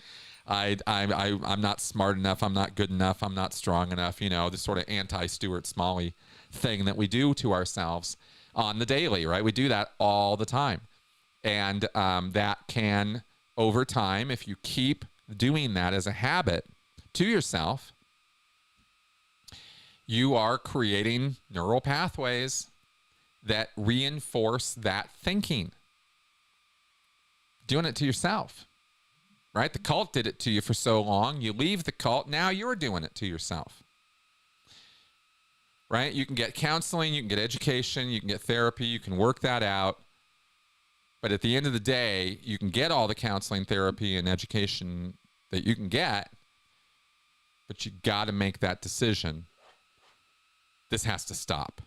I'm not smart enough, I'm not good enough, I'm not strong enough, this sort of anti-Stuart Smalley thing that we do to ourselves on the daily, right? We do that all the time. And that can, over time, if you keep doing that as a habit to yourself, you are creating neural pathways that reinforce that thinking. Doing it to yourself. Right? The cult did it to you for so long. You leave the cult. Now you're doing it to yourself. Right? You can get counseling. You can get education. You can get therapy. You can work that out. But at the end of the day, you can get all the counseling, therapy, and education that you can get. But you got to make that decision. This has to stop.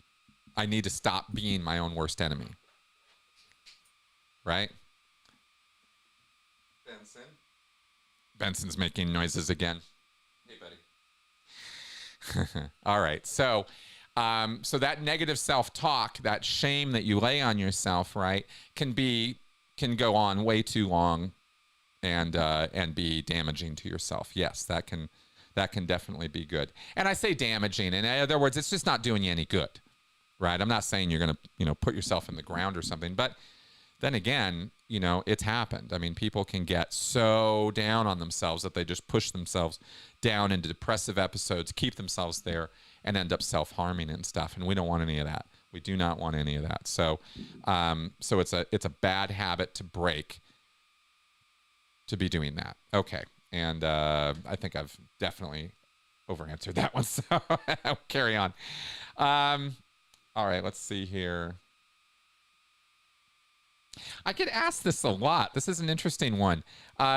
I need to stop being my own worst enemy. Right? Benson's making noises again. Hey, buddy. All right. So that negative self-talk, that shame that you lay on yourself, right, can go on way too long, and be damaging to yourself. Yes, that can definitely be good. And I say damaging. In other words, it's just not doing you any good, right? I'm not saying you're going to, put yourself in the ground or something, but then again, it's happened. I mean, people can get so down on themselves that they just push themselves down into depressive episodes, keep themselves there, and end up self-harming and stuff. And we don't want any of that. We do not want any of that. So it's a bad habit to break, to be doing that. Okay. And I think I've definitely over-answered that one. So I'll carry on. All right, let's see here. I get asked this a lot. This is an interesting one.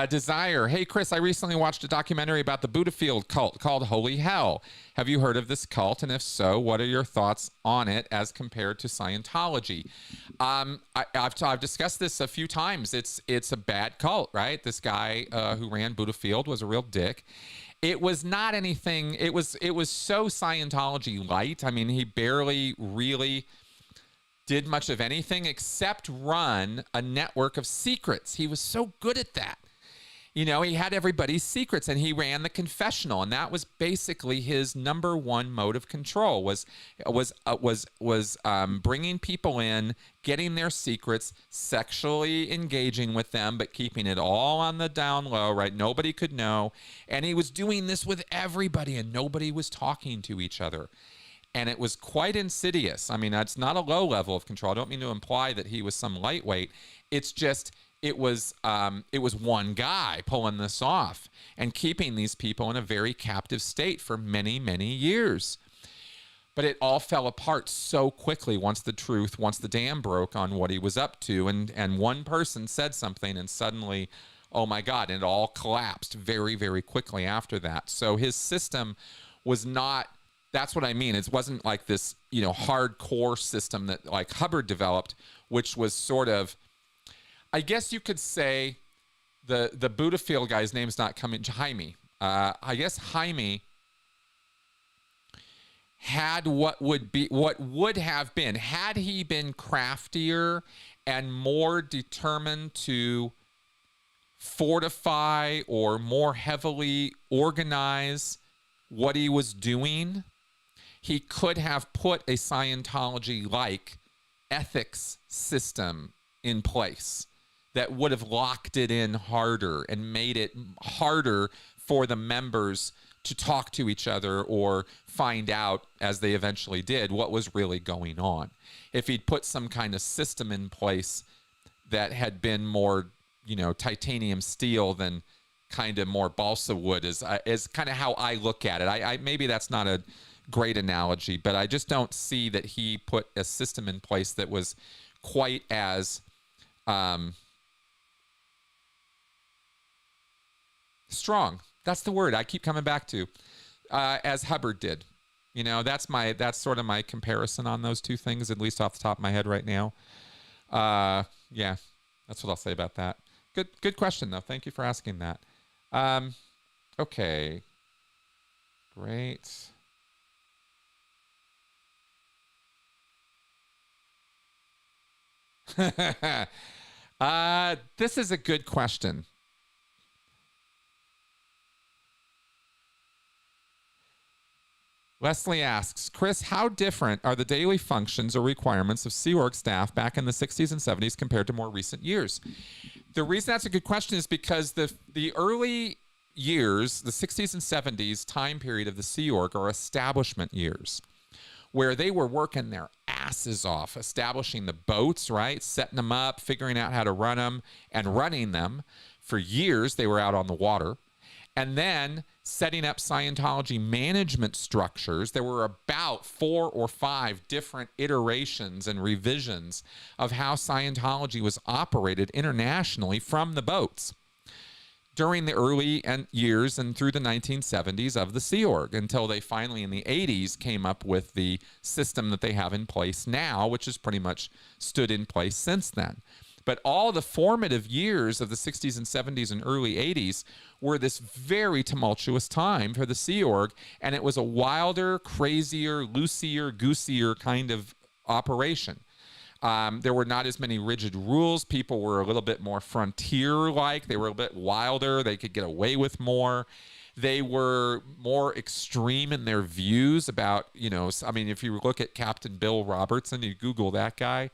Desire. Hey, Chris, I recently watched a documentary about the Buddhafield cult called Holy Hell. Have you heard of this cult? And if so, what are your thoughts on it as compared to Scientology? I've discussed this a few times. It's a bad cult, right? This guy who ran Buddhafield was a real dick. It was not anything. It was so Scientology light. I mean, he barely really did much of anything except run a network of secrets. He was so good at that. You know, he had everybody's secrets, and he ran the confessional, and that was basically his number one mode of control was bringing people in, getting their secrets, sexually engaging with them, but keeping it all on the down low, right? Nobody could know, and he was doing this with everybody, and nobody was talking to each other. And it was quite insidious. I mean, that's not a low level of control. I don't mean to imply that he was some lightweight. It's just it was one guy pulling this off and keeping these people in a very captive state for many, many years. But it all fell apart so quickly once the dam broke on what he was up to, and one person said something, and suddenly, oh my God, and it all collapsed very, very quickly after that. So his system was not. That's what I mean. It wasn't like this, hardcore system that like Hubbard developed, which was sort of, I guess you could say, the Buddhafield guy's name's not coming. Jaime. I guess Jaime had what would have been had he been craftier and more determined to fortify or more heavily organize what he was doing. He could have put a Scientology-like ethics system in place that would have locked it in harder and made it harder for the members to talk to each other or find out, as they eventually did, what was really going on. If he'd put some kind of system in place that had been more, titanium steel than kind of more balsa wood is kind of how I look at it. I maybe that's not a great analogy, but I just don't see that he put a system in place that was quite as strong. That's the word I keep coming back to, as Hubbard did. That's sort of my comparison on those two things, at least off the top of my head right now. Yeah, that's what I'll say about that. Good question though. Thank you for asking that. Okay. Great. This is a good question. Leslie asks, Chris, how different are the daily functions or requirements of Sea Org staff back in the 60s and 70s compared to more recent years? The reason that's a good question is because the early years, the 60s and 70s time period of the Sea Org are establishment years, where they were working their asses off, establishing the boats, right? Setting them up, figuring out how to run them, and running them. For years, they were out on the water. And then setting up Scientology management structures. There were about 4 or 5 different iterations and revisions of how Scientology was operated internationally from the boats during the early years and through the 1970s of the Sea Org, until they finally in the 80s came up with the system that they have in place now, which has pretty much stood in place since then. But all the formative years of the 60s and 70s and early 80s were this very tumultuous time for the Sea Org, and it was a wilder, crazier, loosier, goosier kind of operation. There were not as many rigid rules. People were a little bit more frontier-like. They were a bit wilder. They could get away with more. They were more extreme in their views about, I mean, if you look at Captain Bill Robertson, you Google that guy.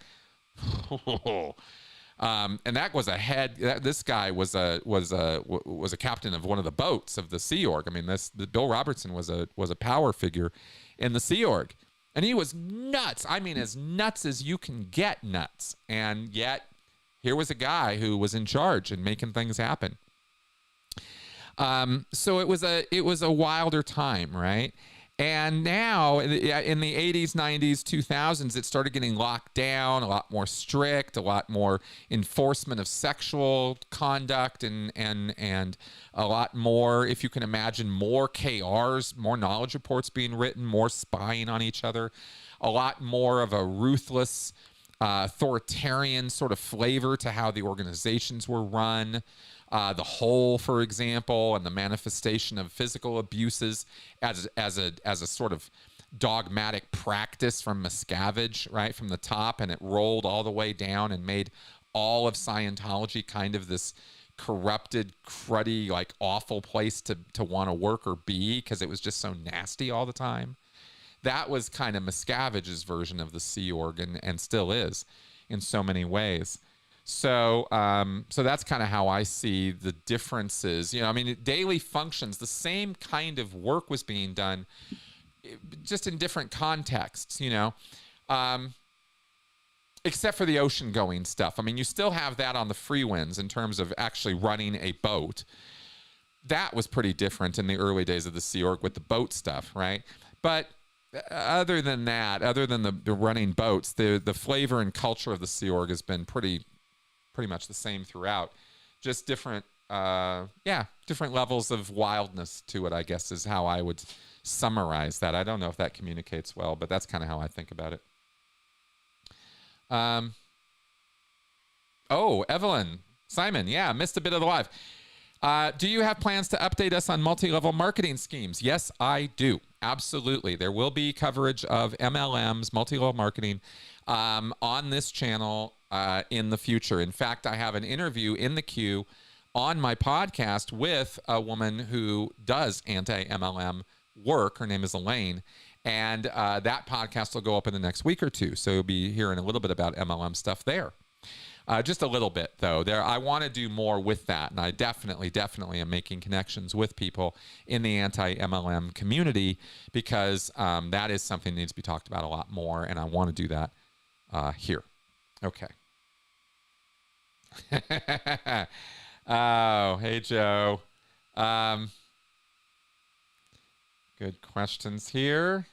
And that was this guy was a captain of one of the boats of the Sea Org. I mean, Bill Robertson was a power figure in the Sea Org. And he was nuts. I mean, as nuts as you can get nuts. And yet, here was a guy who was in charge and making things happen. So it was a wilder time, right? And now, in the 80s, 90s, 2000s, it started getting locked down, a lot more strict, a lot more enforcement of sexual conduct, and a lot more, if you can imagine, more KRs, more knowledge reports being written, more spying on each other, a lot more of a ruthless, authoritarian sort of flavor to how the organizations were run. The hole, for example, and the manifestation of physical abuses as a sort of dogmatic practice from Miscavige, right, from the top, and it rolled all the way down and made all of Scientology kind of this corrupted, cruddy, like awful place to want to work or be because it was just so nasty all the time. That was kind of Miscavige's version of the Sea Org, and still is in so many ways. So so that's kind of how I see the differences. You know, I mean, daily functions, the same kind of work was being done, just in different contexts, you know, except for the ocean going stuff. I mean, you still have that on the Freewinds in terms of actually running a boat. That was pretty different in the early days of the Sea Org with the boat stuff, right? But other than that, other than the running boats, the flavor and culture of the Sea Org has been pretty much the same throughout. Just different, different levels of wildness to it, I guess, is how I would summarize that. I don't know if that communicates well, but that's kind of how I think about it. Oh, Evelyn, Simon, yeah, missed a bit of the live. Do you have plans to update us on multi-level marketing schemes? Yes, I do. Absolutely. There will be coverage of MLMs, multi-level marketing, on this channel in the future. In fact, I have an interview in the queue on my podcast with a woman who does anti-MLM work. Her name is Elaine. And that podcast will go up in the next week or two. So you'll be hearing a little bit about MLM stuff there. Just a little bit, though. I want to do more with that, and I definitely am making connections with people in the anti-MLM community because that is something that needs to be talked about a lot more, and I want to do that here. Okay. Oh, hey, Joe. Good questions here.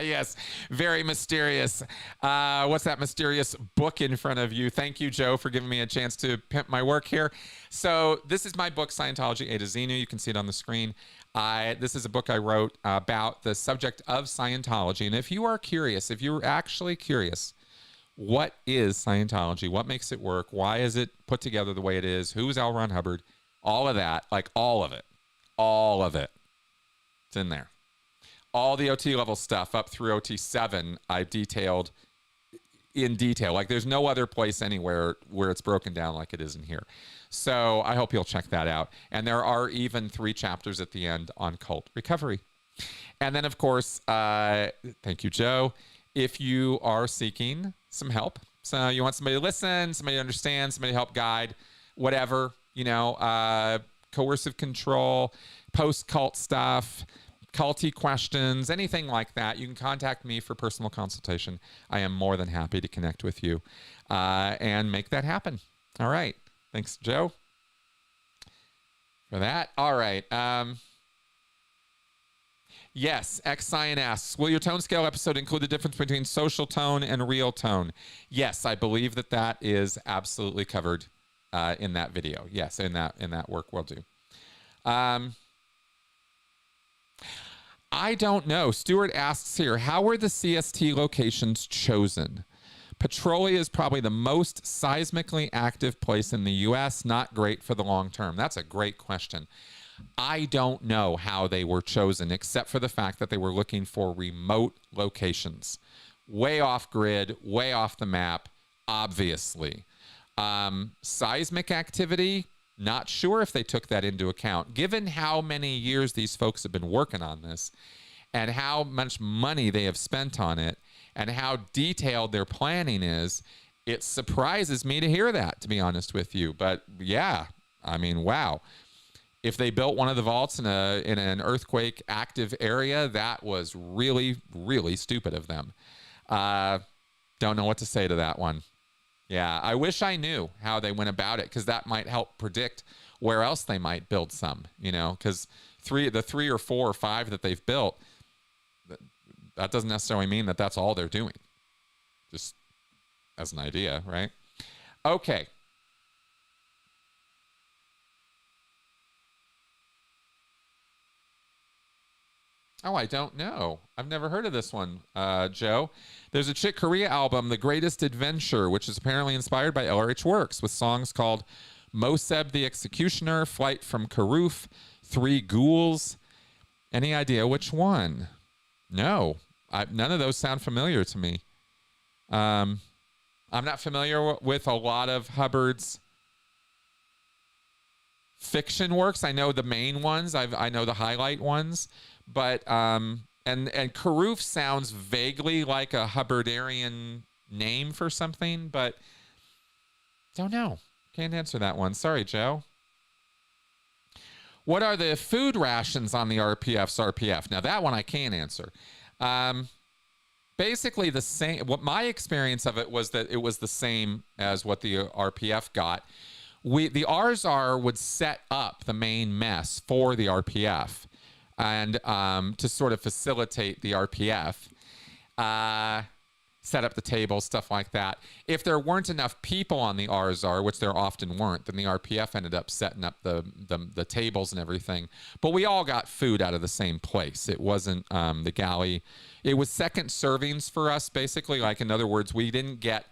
Yes, very mysterious. What's that mysterious book in front of you? Thank you, Joe, for giving me a chance to pimp my work here. So this is my book, Scientology A to Z. You can see it on the screen. This is a book I wrote about the subject of Scientology. And if you are curious, if you're actually curious, what is Scientology? What makes it work? Why is it put together the way it is? Who is L. Ron Hubbard? All of that, like all of it. It's in there. All the OT level stuff up through OT 7, I've detailed in detail. Like there's no other place anywhere where it's broken down like it is in here. So I hope you'll check that out. And there are even 3 chapters at the end on cult recovery. And then, of course, thank you, Joe. If you are seeking some help, so you want somebody to listen, somebody to understand, somebody to help guide, whatever, you know, coercive control, post-cult stuff, culty questions, anything like that, you can contact me for personal consultation. I am more than happy to connect with you and make that happen. All right. Thanks, Joe, for that. All right. Yes, X-Cyan asks, will your tone scale episode include the difference between social tone and real tone? Yes, I believe that is absolutely covered in that video. Yes, in that work we'll do. I don't know. Stuart asks here, how were the CST locations chosen? Petrolia is probably the most seismically active place in the U.S. Not great for the long term. That's a great question. I don't know how they were chosen, except for the fact that they were looking for remote locations. Way off grid, way off the map, obviously. Seismic activity, not sure if they took that into account. Given how many years these folks have been working on this and how much money they have spent on it and how detailed their planning is, it surprises me to hear that, to be honest with you. But yeah, I mean, wow. If they built one of the vaults in an earthquake active area, that was really, really stupid of them. Don't know what to say to that one. Yeah, I wish I knew how they went about it, because that might help predict where else they might build some, you know, because the 3 or 4 or 5 that they've built, that doesn't necessarily mean that that's all they're doing. Just as an idea, right? Okay. Oh, I don't know. I've never heard of this one, Joe. There's a Chick Corea album, The Greatest Adventure, which is apparently inspired by LRH Works, with songs called Moseb the Executioner, Flight from Karuf, Three Ghouls. Any idea which one? No, none of those sound familiar to me. I'm not familiar with a lot of Hubbard's fiction works. I know the main ones. I know the highlight ones, but and Karuf sounds vaguely like a Hubbardarian name for something, but don't know. Can't answer that one. Sorry, Joe. What are the food rations on the RPF's RPF? Now, that one I can answer. Basically the same. What my experience of it was that it was the same as what the RPF got. The RSR would set up the main mess for the RPF and to sort of facilitate the RPF, set up the table, stuff like that. If there weren't enough people on the RSR, which there often weren't, then the RPF ended up setting up the tables and everything. But we all got food out of the same place. It wasn't the galley. It was second servings for us, basically. Like, in other words, we didn't get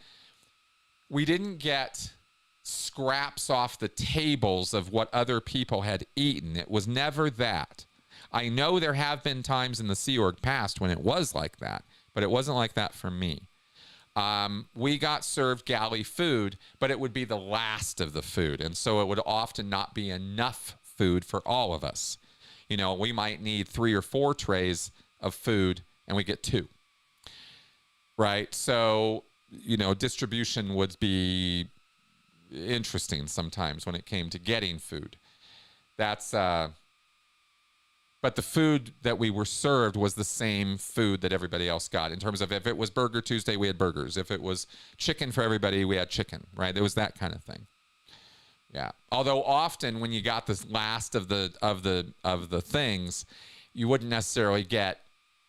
scraps off the tables of what other people had eaten. It was never that. I know there have been times in the Sea Org past when it was like that, but it wasn't like that for me. We got served galley food, but it would be the last of the food, and so it would often not be enough food for all of us. You know, we might need 3 or 4 trays of food, and we get 2. Right? So, you know, distribution would be interesting sometimes when it came to getting food. That's but the food that we were served was the same food that everybody else got, in terms of, if it was Burger Tuesday, we had burgers. If it was chicken for everybody, we had chicken, right? It was that kind of thing. Yeah. Although often when you got this last of the things, you wouldn't necessarily get,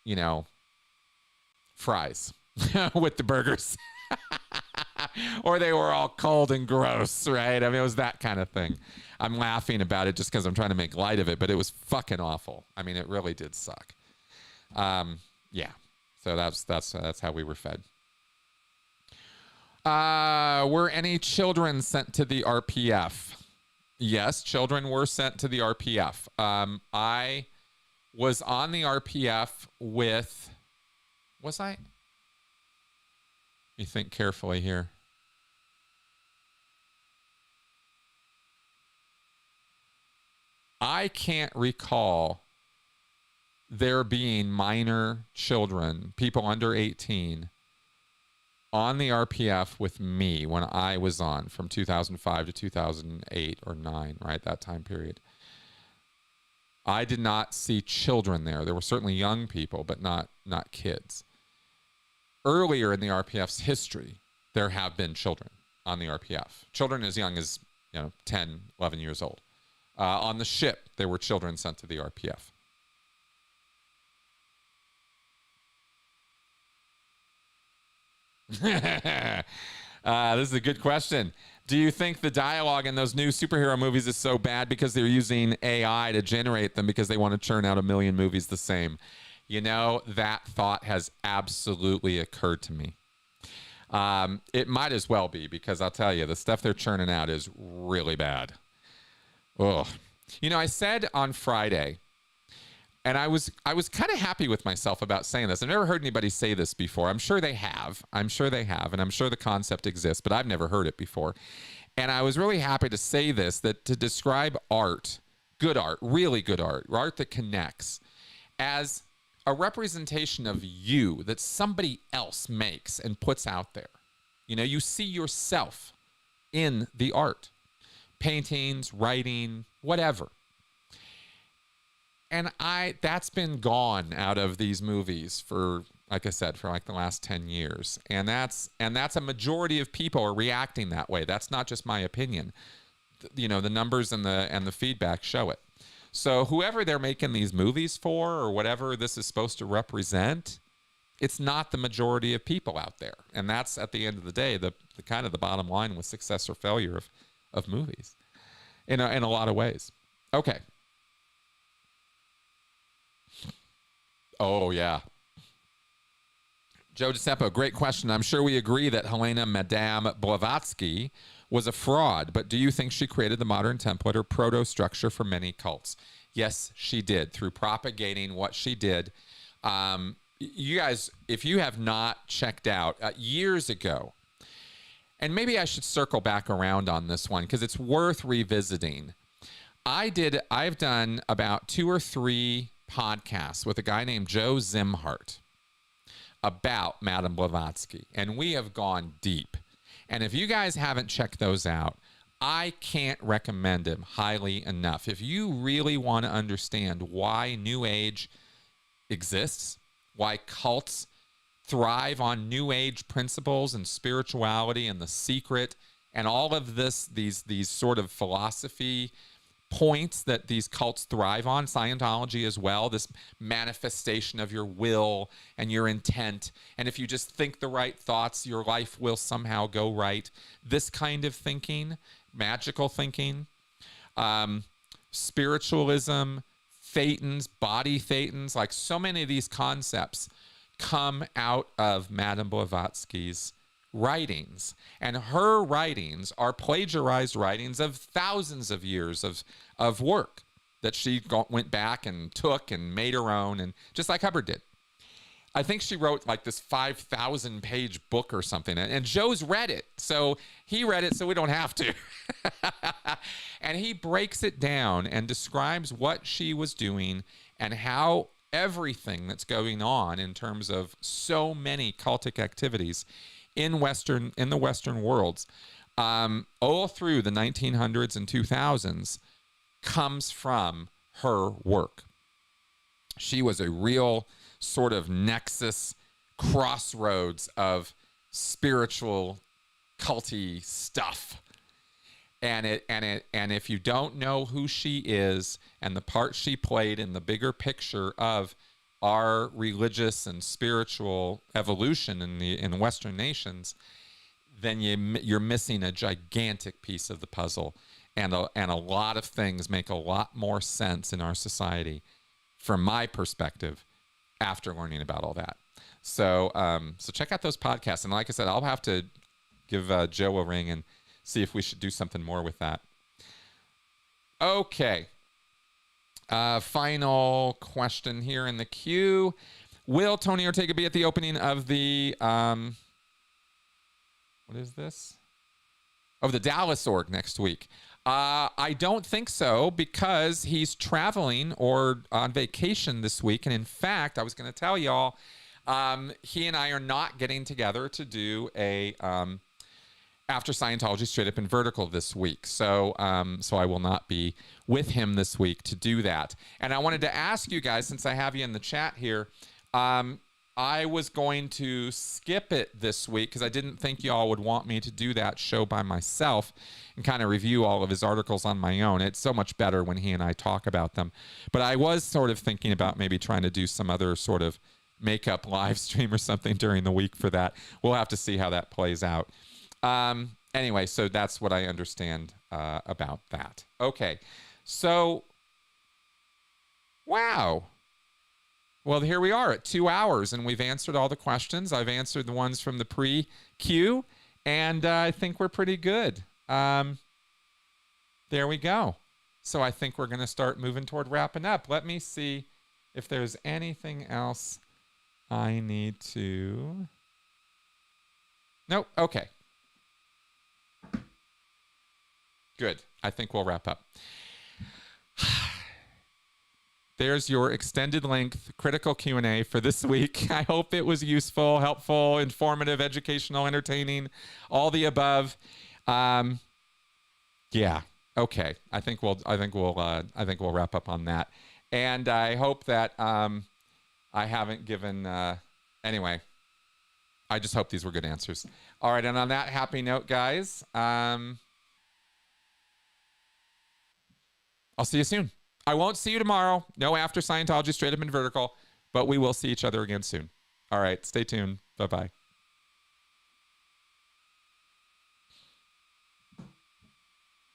you know, fries with the burgers. Or they were all cold and gross, right? I mean, it was that kind of thing. I'm laughing about it just because I'm trying to make light of it, but it was fucking awful. I mean, it really did suck. Yeah. So that's how we were fed. Were any children sent to the RPF? Yes, children were sent to the RPF. I was on the RPF with... Was I? You think carefully here. I can't recall there being minor children, people under 18, on the RPF with me when I was on, from 2005 to 2008 or 9, right? That time period. I did not see children there. There were certainly young people, but not kids. Earlier in the RPF's history, there have been children on the RPF. Children as young as, 10, 11 years old. On the ship, there were children sent to the RPF. This is a good question. Do you think the dialogue in those new superhero movies is so bad because they're using AI to generate them because they want to churn out a million movies the same? That thought has absolutely occurred to me. It might as well be, because I'll tell you, the stuff they're churning out is really bad. Ugh. I said on Friday, and I was kind of happy with myself about saying this. I've never heard anybody say this before. I'm sure they have. And I'm sure the concept exists, but I've never heard it before. And I was really happy to say this, that to describe art, good art, really good art that connects, as a representation of you that somebody else makes and puts out there. You see yourself in the art. Paintings, writing, whatever. And that's been gone out of these movies for, like I said, for like the last 10 years. And that's a majority of people are reacting that way. That's not just my opinion. The numbers and the feedback show it. So whoever they're making these movies for, or whatever this is supposed to represent, it's not the majority of people out there. And that's, at the end of the day, the kind of the bottom line with success or failure of movies in a lot of ways. Okay. Oh, yeah. Joe DeSeppo, great question. I'm sure we agree that Helena Madame Blavatsky was a fraud, but do you think she created the modern template or proto-structure for many cults? Yes, she did, through propagating what she did. You guys, if you have not checked out, years ago, and maybe I should circle back around on this one because it's worth revisiting. I've done about 2 or 3 podcasts with a guy named Joe Zimhart about Madame Blavatsky, and we have gone deep. And if you guys haven't checked those out, I can't recommend them highly enough. If you really want to understand why New Age exists, why cults thrive on New Age principles and spirituality and the secret and all of these sort of philosophy points that these cults thrive on, Scientology as well, this manifestation of your will and your intent, and if you just think the right thoughts, your life will somehow go right. This kind of thinking, magical thinking, spiritualism, thetans, body thetans, like so many of these concepts come out of Madame Blavatsky's writings, and her writings are plagiarized writings of thousands of years of work that she went back and took and made her own, and just like Hubbard did. I think she wrote like this 5,000 page book or something, and Joe's read it, so he read it so we don't have to. And he breaks it down and describes what she was doing and how everything that's going on in terms of so many cultic activities in the Western worlds, all through the 1900s and 2000s, comes from her work. She was a real sort of nexus, crossroads of spiritual, culty stuff. And if you don't know who she is and the part she played in the bigger picture of our religious and spiritual evolution in Western nations, then you're missing a gigantic piece of the puzzle, and a lot of things make a lot more sense in our society, from my perspective, after learning about all that. So check out those podcasts, and like I said, I'll have to give Joe a ring and see if we should do something more with that. Okay. Final question here in the queue. Will Tony Ortega be at the opening of the, what is this? Of the Dallas org next week? I don't think so, because he's traveling or on vacation this week. And in fact, I was going to tell y'all, he and I are not getting together to do a After Scientology Straight Up and Vertical this week. So I will not be with him this week to do that. And I wanted to ask you guys, since I have you in the chat here, I was going to skip it this week because I didn't think y'all would want me to do that show by myself and kind of review all of his articles on my own. It's so much better when he and I talk about them. But I was sort of thinking about maybe trying to do some other sort of makeup live stream or something during the week for that. We'll have to see how that plays out. Anyway, so that's what I understand about that. Okay, so, wow. Well, here we are at 2 hours, and we've answered all the questions. I've answered the ones from the pre-queue, and I think we're pretty good. There we go. So I think we're going to start moving toward wrapping up. Let me see if there's anything else I need to... Nope, okay. Good. I think we'll wrap up. There's your extended length critical Q&A for this week. I hope it was useful, helpful, informative, educational, entertaining, all the above. Yeah. Okay. I think we'll wrap up on that. And I hope that I haven't given anyway. I just hope these were good answers. All right, and on that happy note, guys, I'll see you soon. I won't see you tomorrow. No After Scientology Straight Up and Vertical, but we will see each other again soon. All right, stay tuned. Bye-bye.